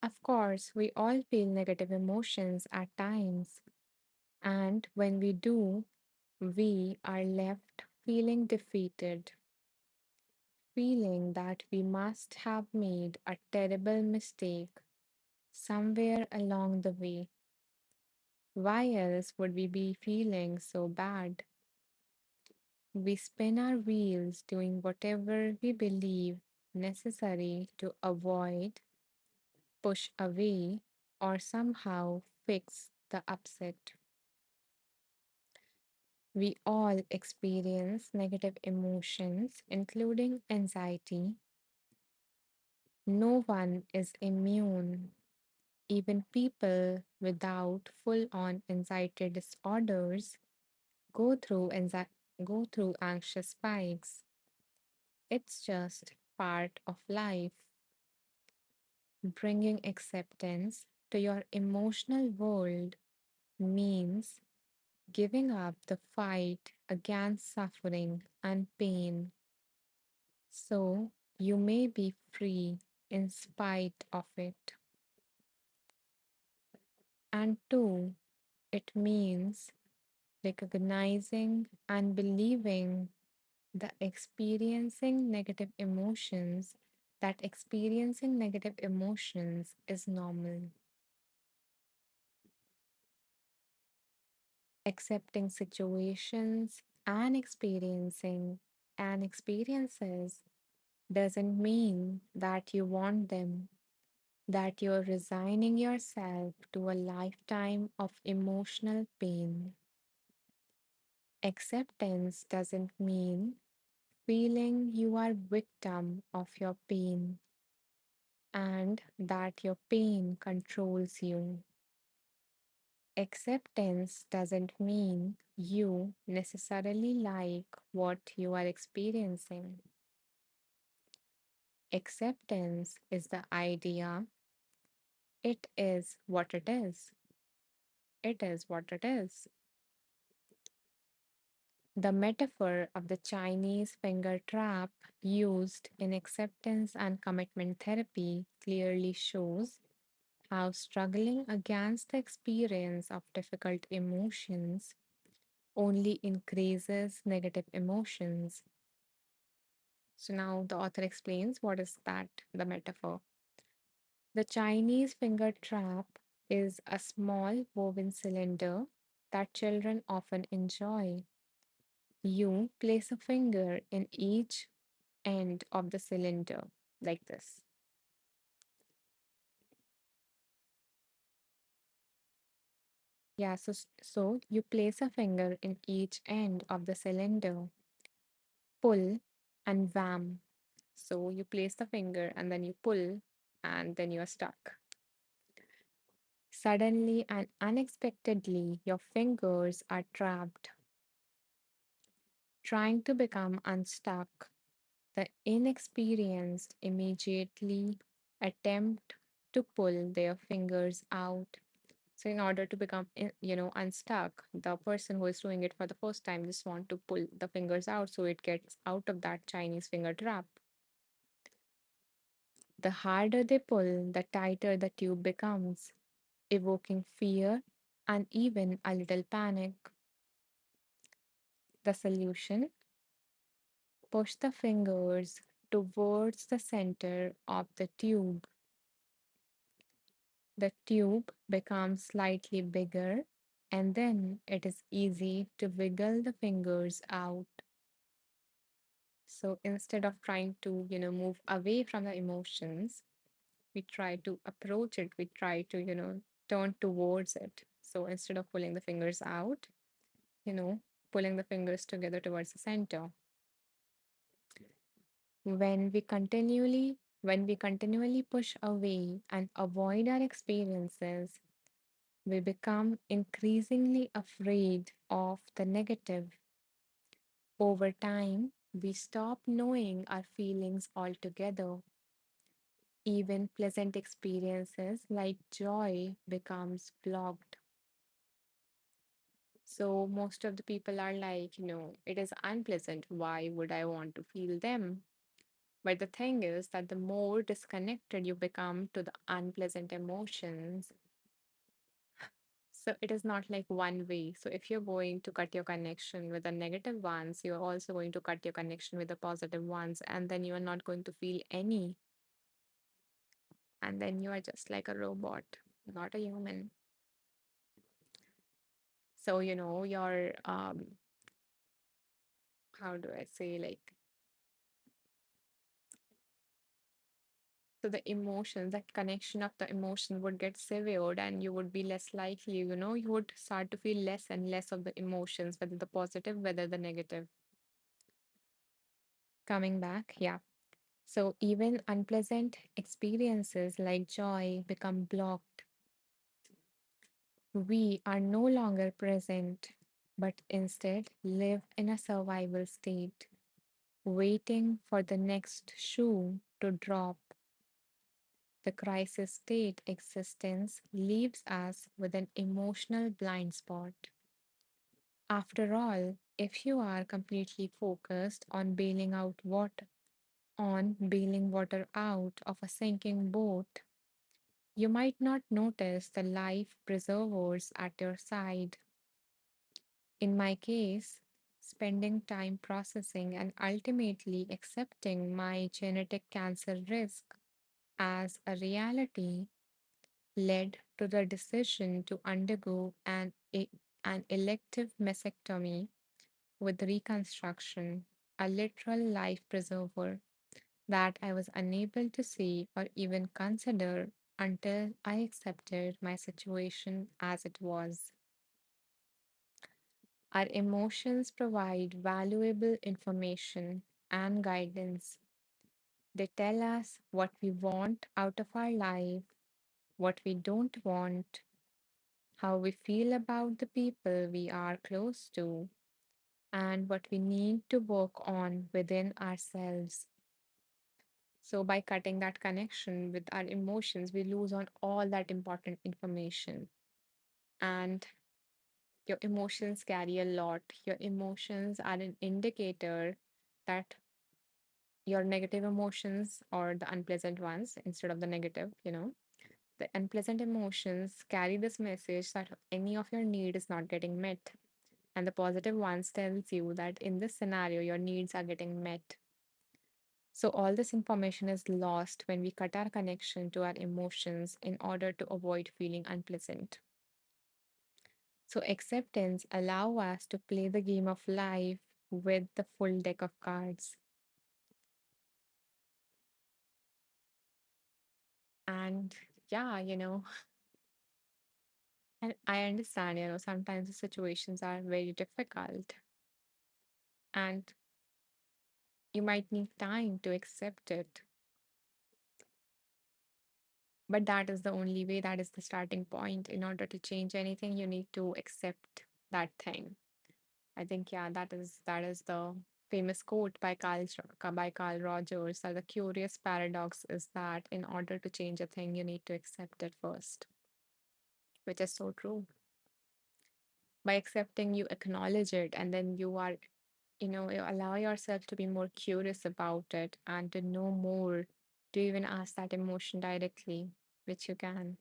Of course, we all feel negative emotions at times, and when we do, we are left feeling defeated, feeling that we must have made a terrible mistake somewhere along the way. Why else would we be feeling so bad? We spin our wheels doing whatever we believe necessary to avoid, push away, or somehow fix the upset. We all experience negative emotions, including anxiety. No one is immune. Even people without full on anxiety disorders go through anxious spikes. It's just part of life. Bringing acceptance to your emotional world means giving up the fight against suffering and pain so you may be free in spite of it. And two, it means recognizing and believing the experiencing negative emotions is normal. Accepting situations and experiences doesn't mean that you want them, that you're resigning yourself to a lifetime of emotional pain. Acceptance doesn't mean feeling you are victim of your pain and that your pain controls you. Acceptance doesn't mean you necessarily like what you are experiencing. Acceptance is the idea it is what it is. It is what it is. The metaphor of the Chinese finger trap used in acceptance and commitment therapy clearly shows how struggling against the experience of difficult emotions only increases negative emotions. So now the author explains what is that, the metaphor. The Chinese finger trap is a small woven cylinder that children often enjoy. You place a finger in each end of the cylinder like this. Yeah, so you place a finger in each end of the cylinder, pull, and wham. So you place the finger and then you pull, and then you're stuck. Suddenly and unexpectedly, your fingers are trapped. Trying to become unstuck, the inexperienced immediately attempt to pull their fingers out. So, in order to become, unstuck, the person who is doing it for the first time just want to pull the fingers out so it gets out of that Chinese finger trap. The harder they pull, the tighter the tube becomes, evoking fear and even a little panic. The solution: push the fingers towards the center of the tube. The tube becomes slightly bigger, and then it is easy to wiggle the fingers out. So instead of trying to, move away from the emotions, we try to approach it, we try to, turn towards it. So instead of pulling the fingers out, you know, pulling the fingers together towards the center. When we continually push away and avoid our experiences, we become increasingly afraid of the negative. Over time, we stop knowing our feelings altogether. Even pleasant experiences like joy becomes blocked. So most of the people are like, it is unpleasant. Why would I want to feel them? But the thing is that the more disconnected you become to the unpleasant emotions, so it is not like one way. So if you're going to cut your connection with the negative ones, you're also going to cut your connection with the positive ones, and then you are not going to feel any. And then you are just like a robot, not a human. So, your how do I say, like, so the emotions, that connection of the emotion would get severed, and you would be less likely, you would start to feel less and less of the emotions, whether the positive, whether the negative. Coming back, yeah. So even unpleasant experiences like joy become blocked. We are no longer present, but instead live in a survival state, waiting for the next shoe to drop. The crisis state existence leaves us with an emotional blind spot. After all, if you are completely focused on bailing water out of a sinking boat, you might not notice the life preservers at your side. In my case, spending time processing and ultimately accepting my genetic cancer risk as a reality led to the decision to undergo an elective mastectomy with reconstruction, a literal life preserver that I was unable to see or even consider until I accepted my situation as it was. Our emotions provide valuable information and guidance. They tell us what we want out of our life, what we don't want, how we feel about the people we are close to, and what we need to work on within ourselves. So, by cutting that connection with our emotions, we lose on all that important information. And your emotions carry a lot. Your emotions are an indicator that your negative emotions, or the unpleasant ones instead of the negative, the unpleasant emotions carry this message that any of your need is not getting met. And the positive ones tells you that in this scenario, your needs are getting met. So all this information is lost when we cut our connection to our emotions in order to avoid feeling unpleasant. So acceptance allow us to play the game of life with the full deck of cards. And yeah, and I understand, sometimes the situations are very difficult and you might need time to accept it. But that is the only way, that is the starting point. In order to change anything, you need to accept that thing. I think, yeah, that is the famous quote by Carl Rogers, that the curious paradox is that in order to change a thing, you need to accept it first, which is so true. By accepting, you acknowledge it, and then you allow yourself to be more curious about it and to know more, to even ask that emotion directly, which you can.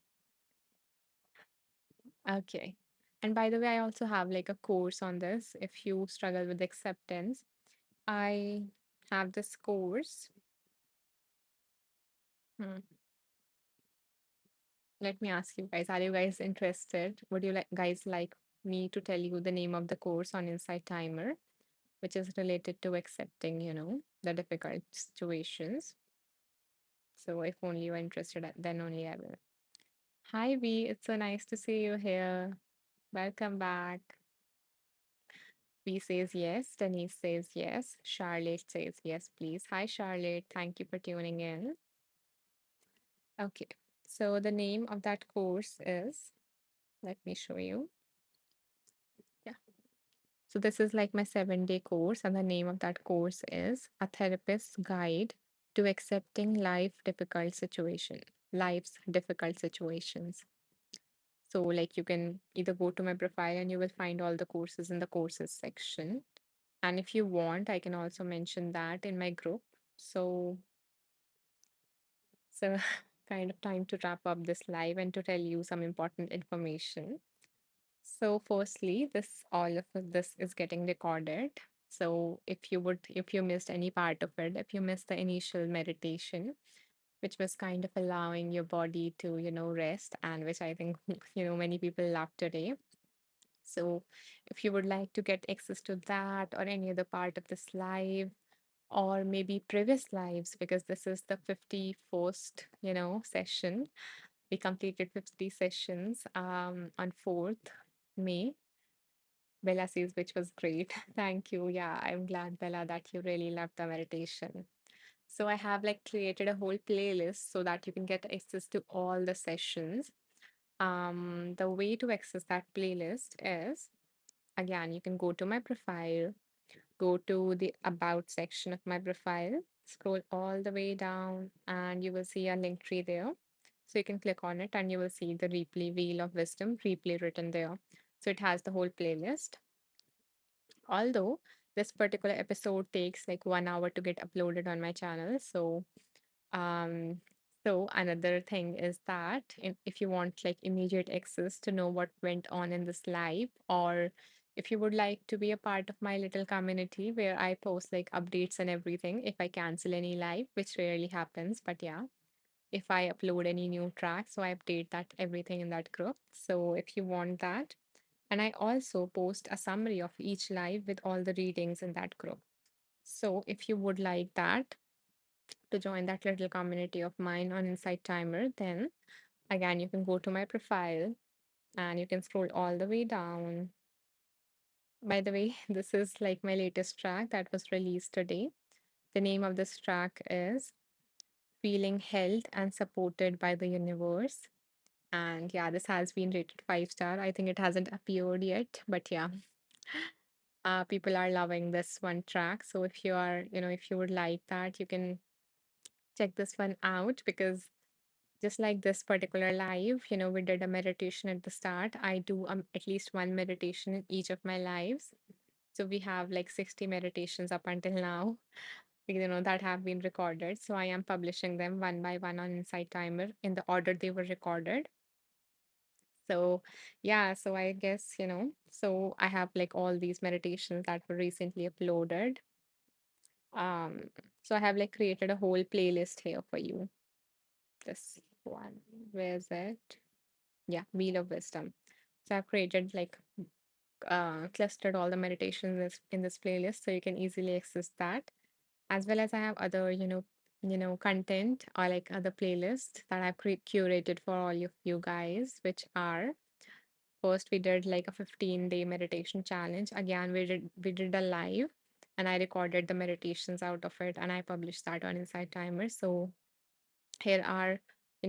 Okay. And by the way, I also have like a course on this if you struggle with acceptance. I have this course. Hmm. Let me ask you guys, are you guys interested? Would you guys like me to tell you the name of the course on Insight Timer, which is related to accepting, the difficult situations? So if only you're interested, then only I will. Hi, V. It's so nice to see you here. Welcome back. V says yes. Denise says yes. Charlotte says yes, please. Hi, Charlotte. Thank you for tuning in. Okay. So the name of that course is, let me show you. Yeah. So this is like my 7-day course, and the name of that course is A Therapist's Guide to Accepting Life's Difficult Situations. So like you can either go to my profile and you will find all the courses in the courses section. And if you want, I can also mention that in my group. So kind of time to wrap up this live and to tell you some important information. So firstly, all of this is getting recorded. So if you missed any part of it, if you missed the initial meditation, which was kind of allowing your body to, rest, and which I think, many people love today. So if you would like to get access to that or any other part of this live, or maybe previous lives, because this is the 51st, session. We completed 50 sessions on 4th May. Bella says, which was great. Thank you. Yeah, I'm glad, Bella, that you really loved the meditation. So I have like created a whole playlist so that you can get access to all the sessions. The way to access that playlist is, again, you can go to my profile, go to the About section of my profile, scroll all the way down, and you will see a link tree there. So you can click on it and you will see the replay Wheel of Wisdom replay written there. So it has the whole playlist. Although this particular episode takes like 1 hour to get uploaded on my channel. Um, so another thing is that if you want like immediate access to know what went on in this live, or if you would like to be a part of my little community where I post like updates and everything, if I cancel any live, which rarely happens, but yeah, if I upload any new track, so I update that everything in that group. So if you want that, and I also post a summary of each live with all the readings in that group. So if you would like that, to join that little community of mine on Insight Timer, then again, you can go to my profile and you can scroll all the way down. By the way, this is like my latest track that was released today. The name of this track is Feeling Held and Supported by the Universe. And yeah, this has been rated 5 star. I think it hasn't appeared yet, but yeah, people are loving this one track. So if you are, if you would like that, you can check this one out, because just like this particular live, we did a meditation at the start. I do at least one meditation in each of my lives. So we have like 60 meditations up until now, that have been recorded. So I am publishing them one by one on Insight Timer in the order they were recorded. So yeah, so I guess, so I have like all these meditations that were recently uploaded. Um, so I have like created a whole playlist here for you. This one, where is it? Yeah, Wheel of Wisdom. So I've created like clustered all the meditations in this playlist, so you can easily access that. As well as I have other, content or like other playlists that I've curated for all of you guys, which are, first we did like a 15-day meditation challenge. Again, we did a live, and I recorded the meditations out of it, and I published that on Insight Timer. So here are,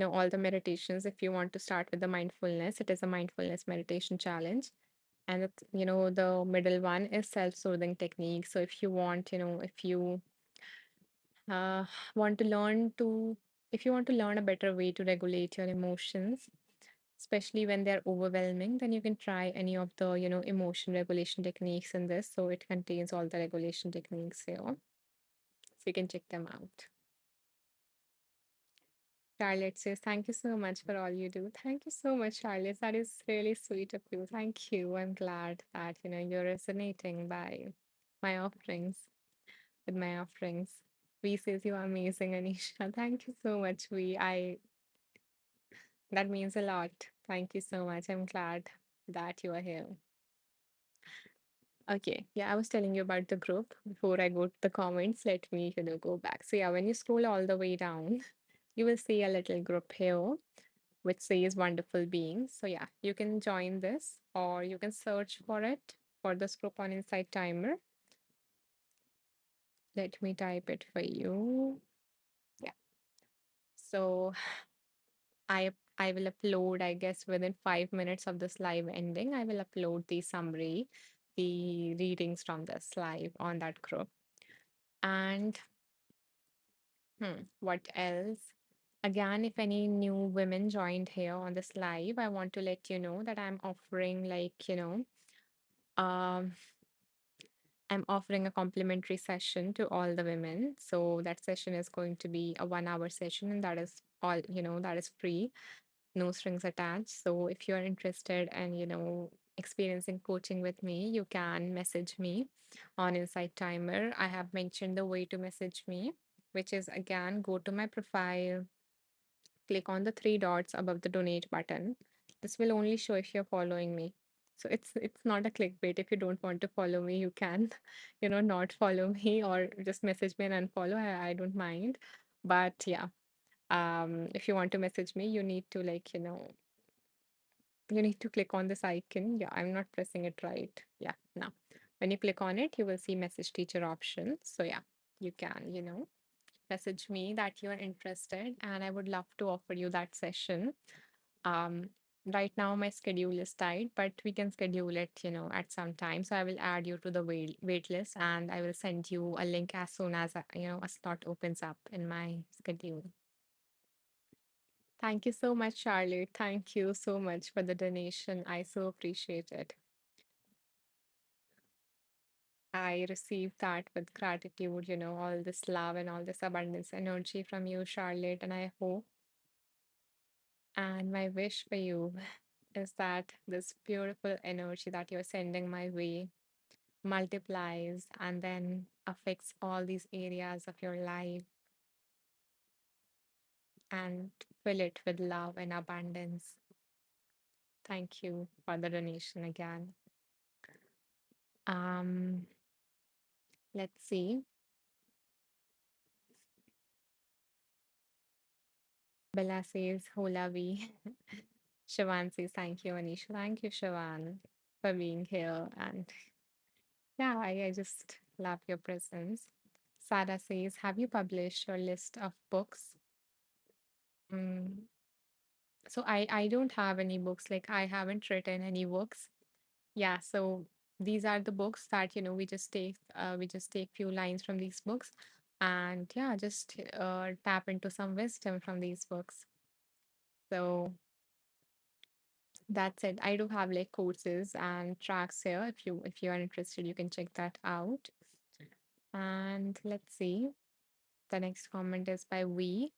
all the meditations. If you want to start with the mindfulness, it is a mindfulness meditation challenge. And the middle one is self-soothing technique. So if you want, if you uh, want to learn to if you want to learn a better way to regulate your emotions, especially when they're overwhelming, then you can try any of the emotion regulation techniques in this. So it contains all the regulation techniques here, so you can check them out. Charlotte says, thank you so much for all you do. Thank you so much, Charlotte. That is really sweet of you. Thank you. I'm glad that, you're resonating by my offerings, with my offerings. V says you are amazing, Anisha. Thank you so much, V. That means a lot. Thank you so much. I'm glad that you are here. Okay, yeah, I was telling you about the group. Before I go to the comments, let me, go back. So yeah, when you scroll all the way down, you will see a little group here which says wonderful beings. So yeah, you can join this or you can search for it for this group on Insight Timer. Let me type it for you. Yeah. So I will upload, I guess, within 5 minutes of this live ending, I will upload the summary, the readings from this live on that group. And what else? Again, if any new women joined here on this live, I want to let you know that um, I'm offering a complimentary session to all the women. So that session is going to be a 1 hour session, and that is all, that is free, no strings attached. So if you're interested and, experiencing coaching with me, you can message me on Insight Timer. I have mentioned the way to message me, which is again, go to my profile, click on the three dots above the donate button. This will only show if you're following me. So it's not a clickbait. If you don't want to follow me, you can, not follow me or just message me and unfollow. I don't mind. But yeah, if you want to message me, you need to you need to click on this icon. Yeah, I'm not pressing it right. Yeah, now when you click on it, you will see message teacher option. So yeah, you can, message me that you're interested and I would love to offer you that session. um right now my schedule is tight, but we can schedule it, at some time. So I will add you to the wait list and I will send you a link as soon as a slot opens up in my schedule. Thank you so much, Charlotte. Thank you so much for the donation. I so appreciate it. I received that with gratitude, all this love and all this abundance energy from you, Charlotte. And I hope, and my wish for you is that this beautiful energy that you're sending my way multiplies and then affects all these areas of your life and fill it with love and abundance. Thank you for the donation again. Um, let's see. Bella says, Hola V. Shawan says, thank you, Anisha. Thank you, Shawan, for being here. And yeah, I just love your presence. Sada says, have you published your list of books? Mm, so I don't have any books. Like I haven't written any books. Yeah, so these are the books that we just take few lines from these books and yeah, just tap into some wisdom from these books. So that's it. I do have like courses and tracks here. If you are interested, you can check that out. And let's see. The next comment is by We.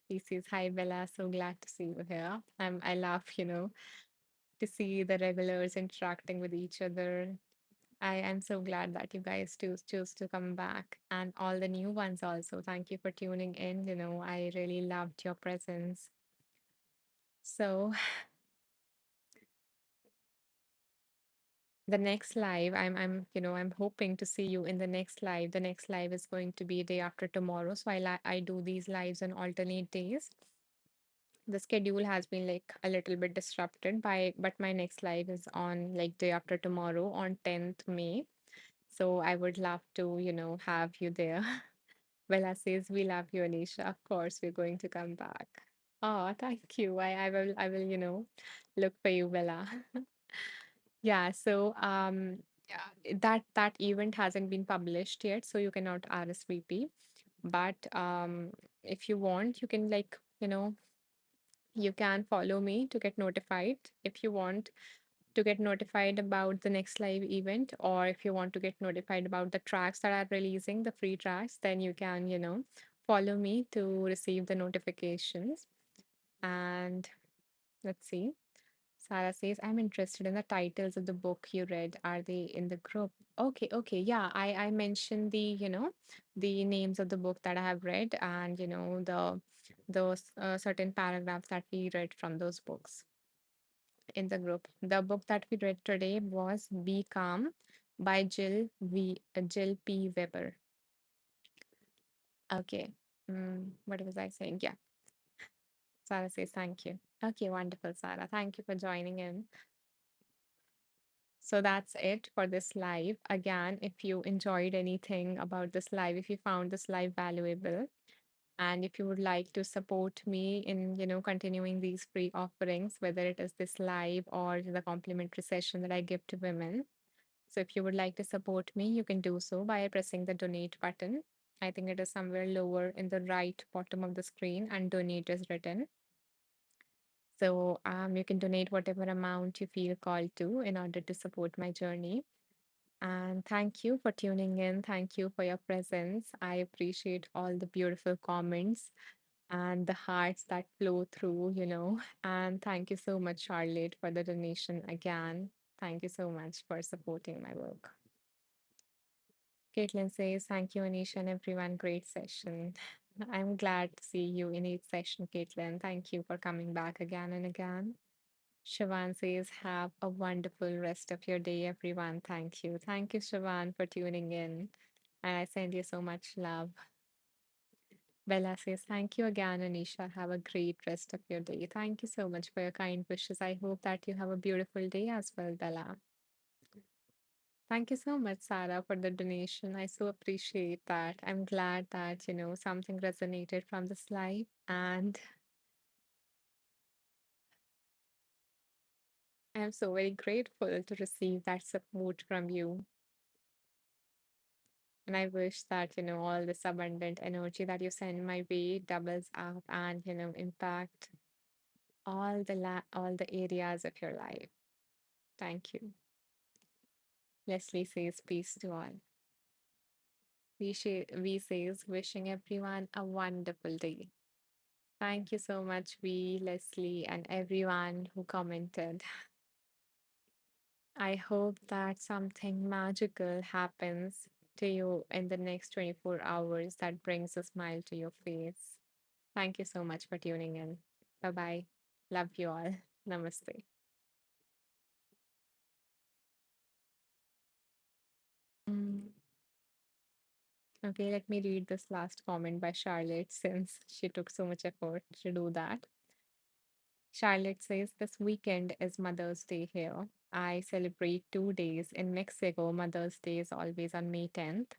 He says, "Hi Bella, so glad to see you here. I love, to see the regulars interacting with each other. I am so glad that you guys choose to come back and all the new ones also. Thank you for tuning in. I really loved your presence. So the next live, I'm hoping to see you in the next live. The next live is going to be day after tomorrow. So I do these lives on alternate days. The schedule has been like a little bit disrupted but my next live is on like day after tomorrow on 10th May. So I would love to, have you there. Bella says, we love you, Anisha. Of course, we're going to come back. Oh, thank you. I will, look for you, Bella. Yeah, so yeah, that event hasn't been published yet, so you cannot RSVP. But if you want, you can you can follow me to get notified if you want to get notified about the next live event, or if you want to get notified about the tracks that are releasing, the free tracks, then you can, follow me to receive the notifications. And let's see. Sarah says, I'm interested in the titles of the book you read. Are they in the group? Okay, okay. Yeah, I mentioned the names of the book that I have read and, those certain paragraphs that we read from those books in the group. The book that we read today was Be Calm by Jill P. Weber. Okay. What was I saying? Yeah. Sarah says thank you. Okay, wonderful, Sarah. Thank you for joining in. So that's it for this live. Again, if you enjoyed anything about this live, if you found this live valuable, and if you would like to support me in, continuing these free offerings, whether it is this live or the complimentary session that I give to women. So if you would like to support me, you can do so by pressing the donate button. I think it is somewhere lower in the right bottom of the screen and donate is written. So you can donate whatever amount you feel called to in order to support my journey. And thank you for tuning in. Thank you for your presence. I appreciate all the beautiful comments and the hearts that flow through. And thank you so much, Charlotte, for the donation again. Thank you so much for supporting my work. Caitlin says, thank you, Anisha, and everyone. Great session. I'm glad to see you in each session, Caitlin. Thank you for coming back again and again. Siobhan says, have a wonderful rest of your day, everyone. Thank you. Thank you, Siobhan, for tuning in. And I send you so much love. Bella says, thank you again, Anisha. Have a great rest of your day. Thank you so much for your kind wishes. I hope that you have a beautiful day as well, Bella. Thank you so much, Sarah, for the donation. I so appreciate that. I'm glad that, something resonated from this live. And I'm so very grateful to receive that support from you. And I wish that, all this abundant energy that you send my way doubles up and, impact all the areas of your life. Thank you. Leslie says peace to all. V says wishing everyone a wonderful day. Thank you so much, V, Leslie, and everyone who commented. I hope that something magical happens to you in the next 24 hours that brings a smile to your face. Thank you so much for tuning in. Bye bye. Love you all. Namaste. Mm, Okay, let me read this last comment by Charlotte since she took so much effort to do that. Charlotte says, this weekend is Mother's Day here. I celebrate 2 days. In Mexico, Mother's Day is always on May 10th.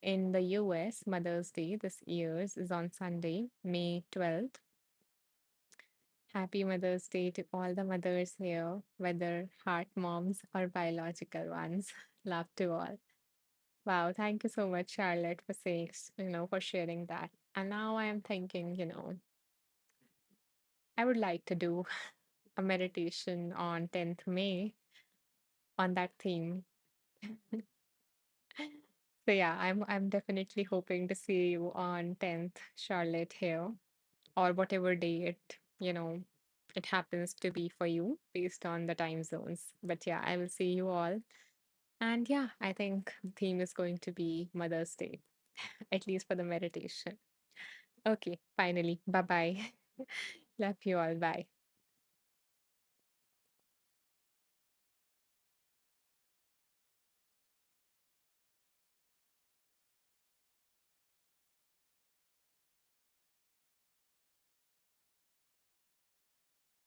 In the US, Mother's Day this year's is on Sunday, May 12th. Happy Mother's Day to all the mothers here, whether heart moms or biological ones. Love to all. Wow, thank you so much, Charlotte, for saying, for sharing that. And now I am thinking, I would like to do a meditation on 10th May on that theme. So yeah, I'm definitely hoping to see you on 10th, Charlotte here, or whatever day it happens to be for you based on the time zones. But yeah, I will see you all. And yeah, I think the theme is going to be Mother's Day, at least for the meditation. Okay, finally. Bye bye. Love you all. Bye.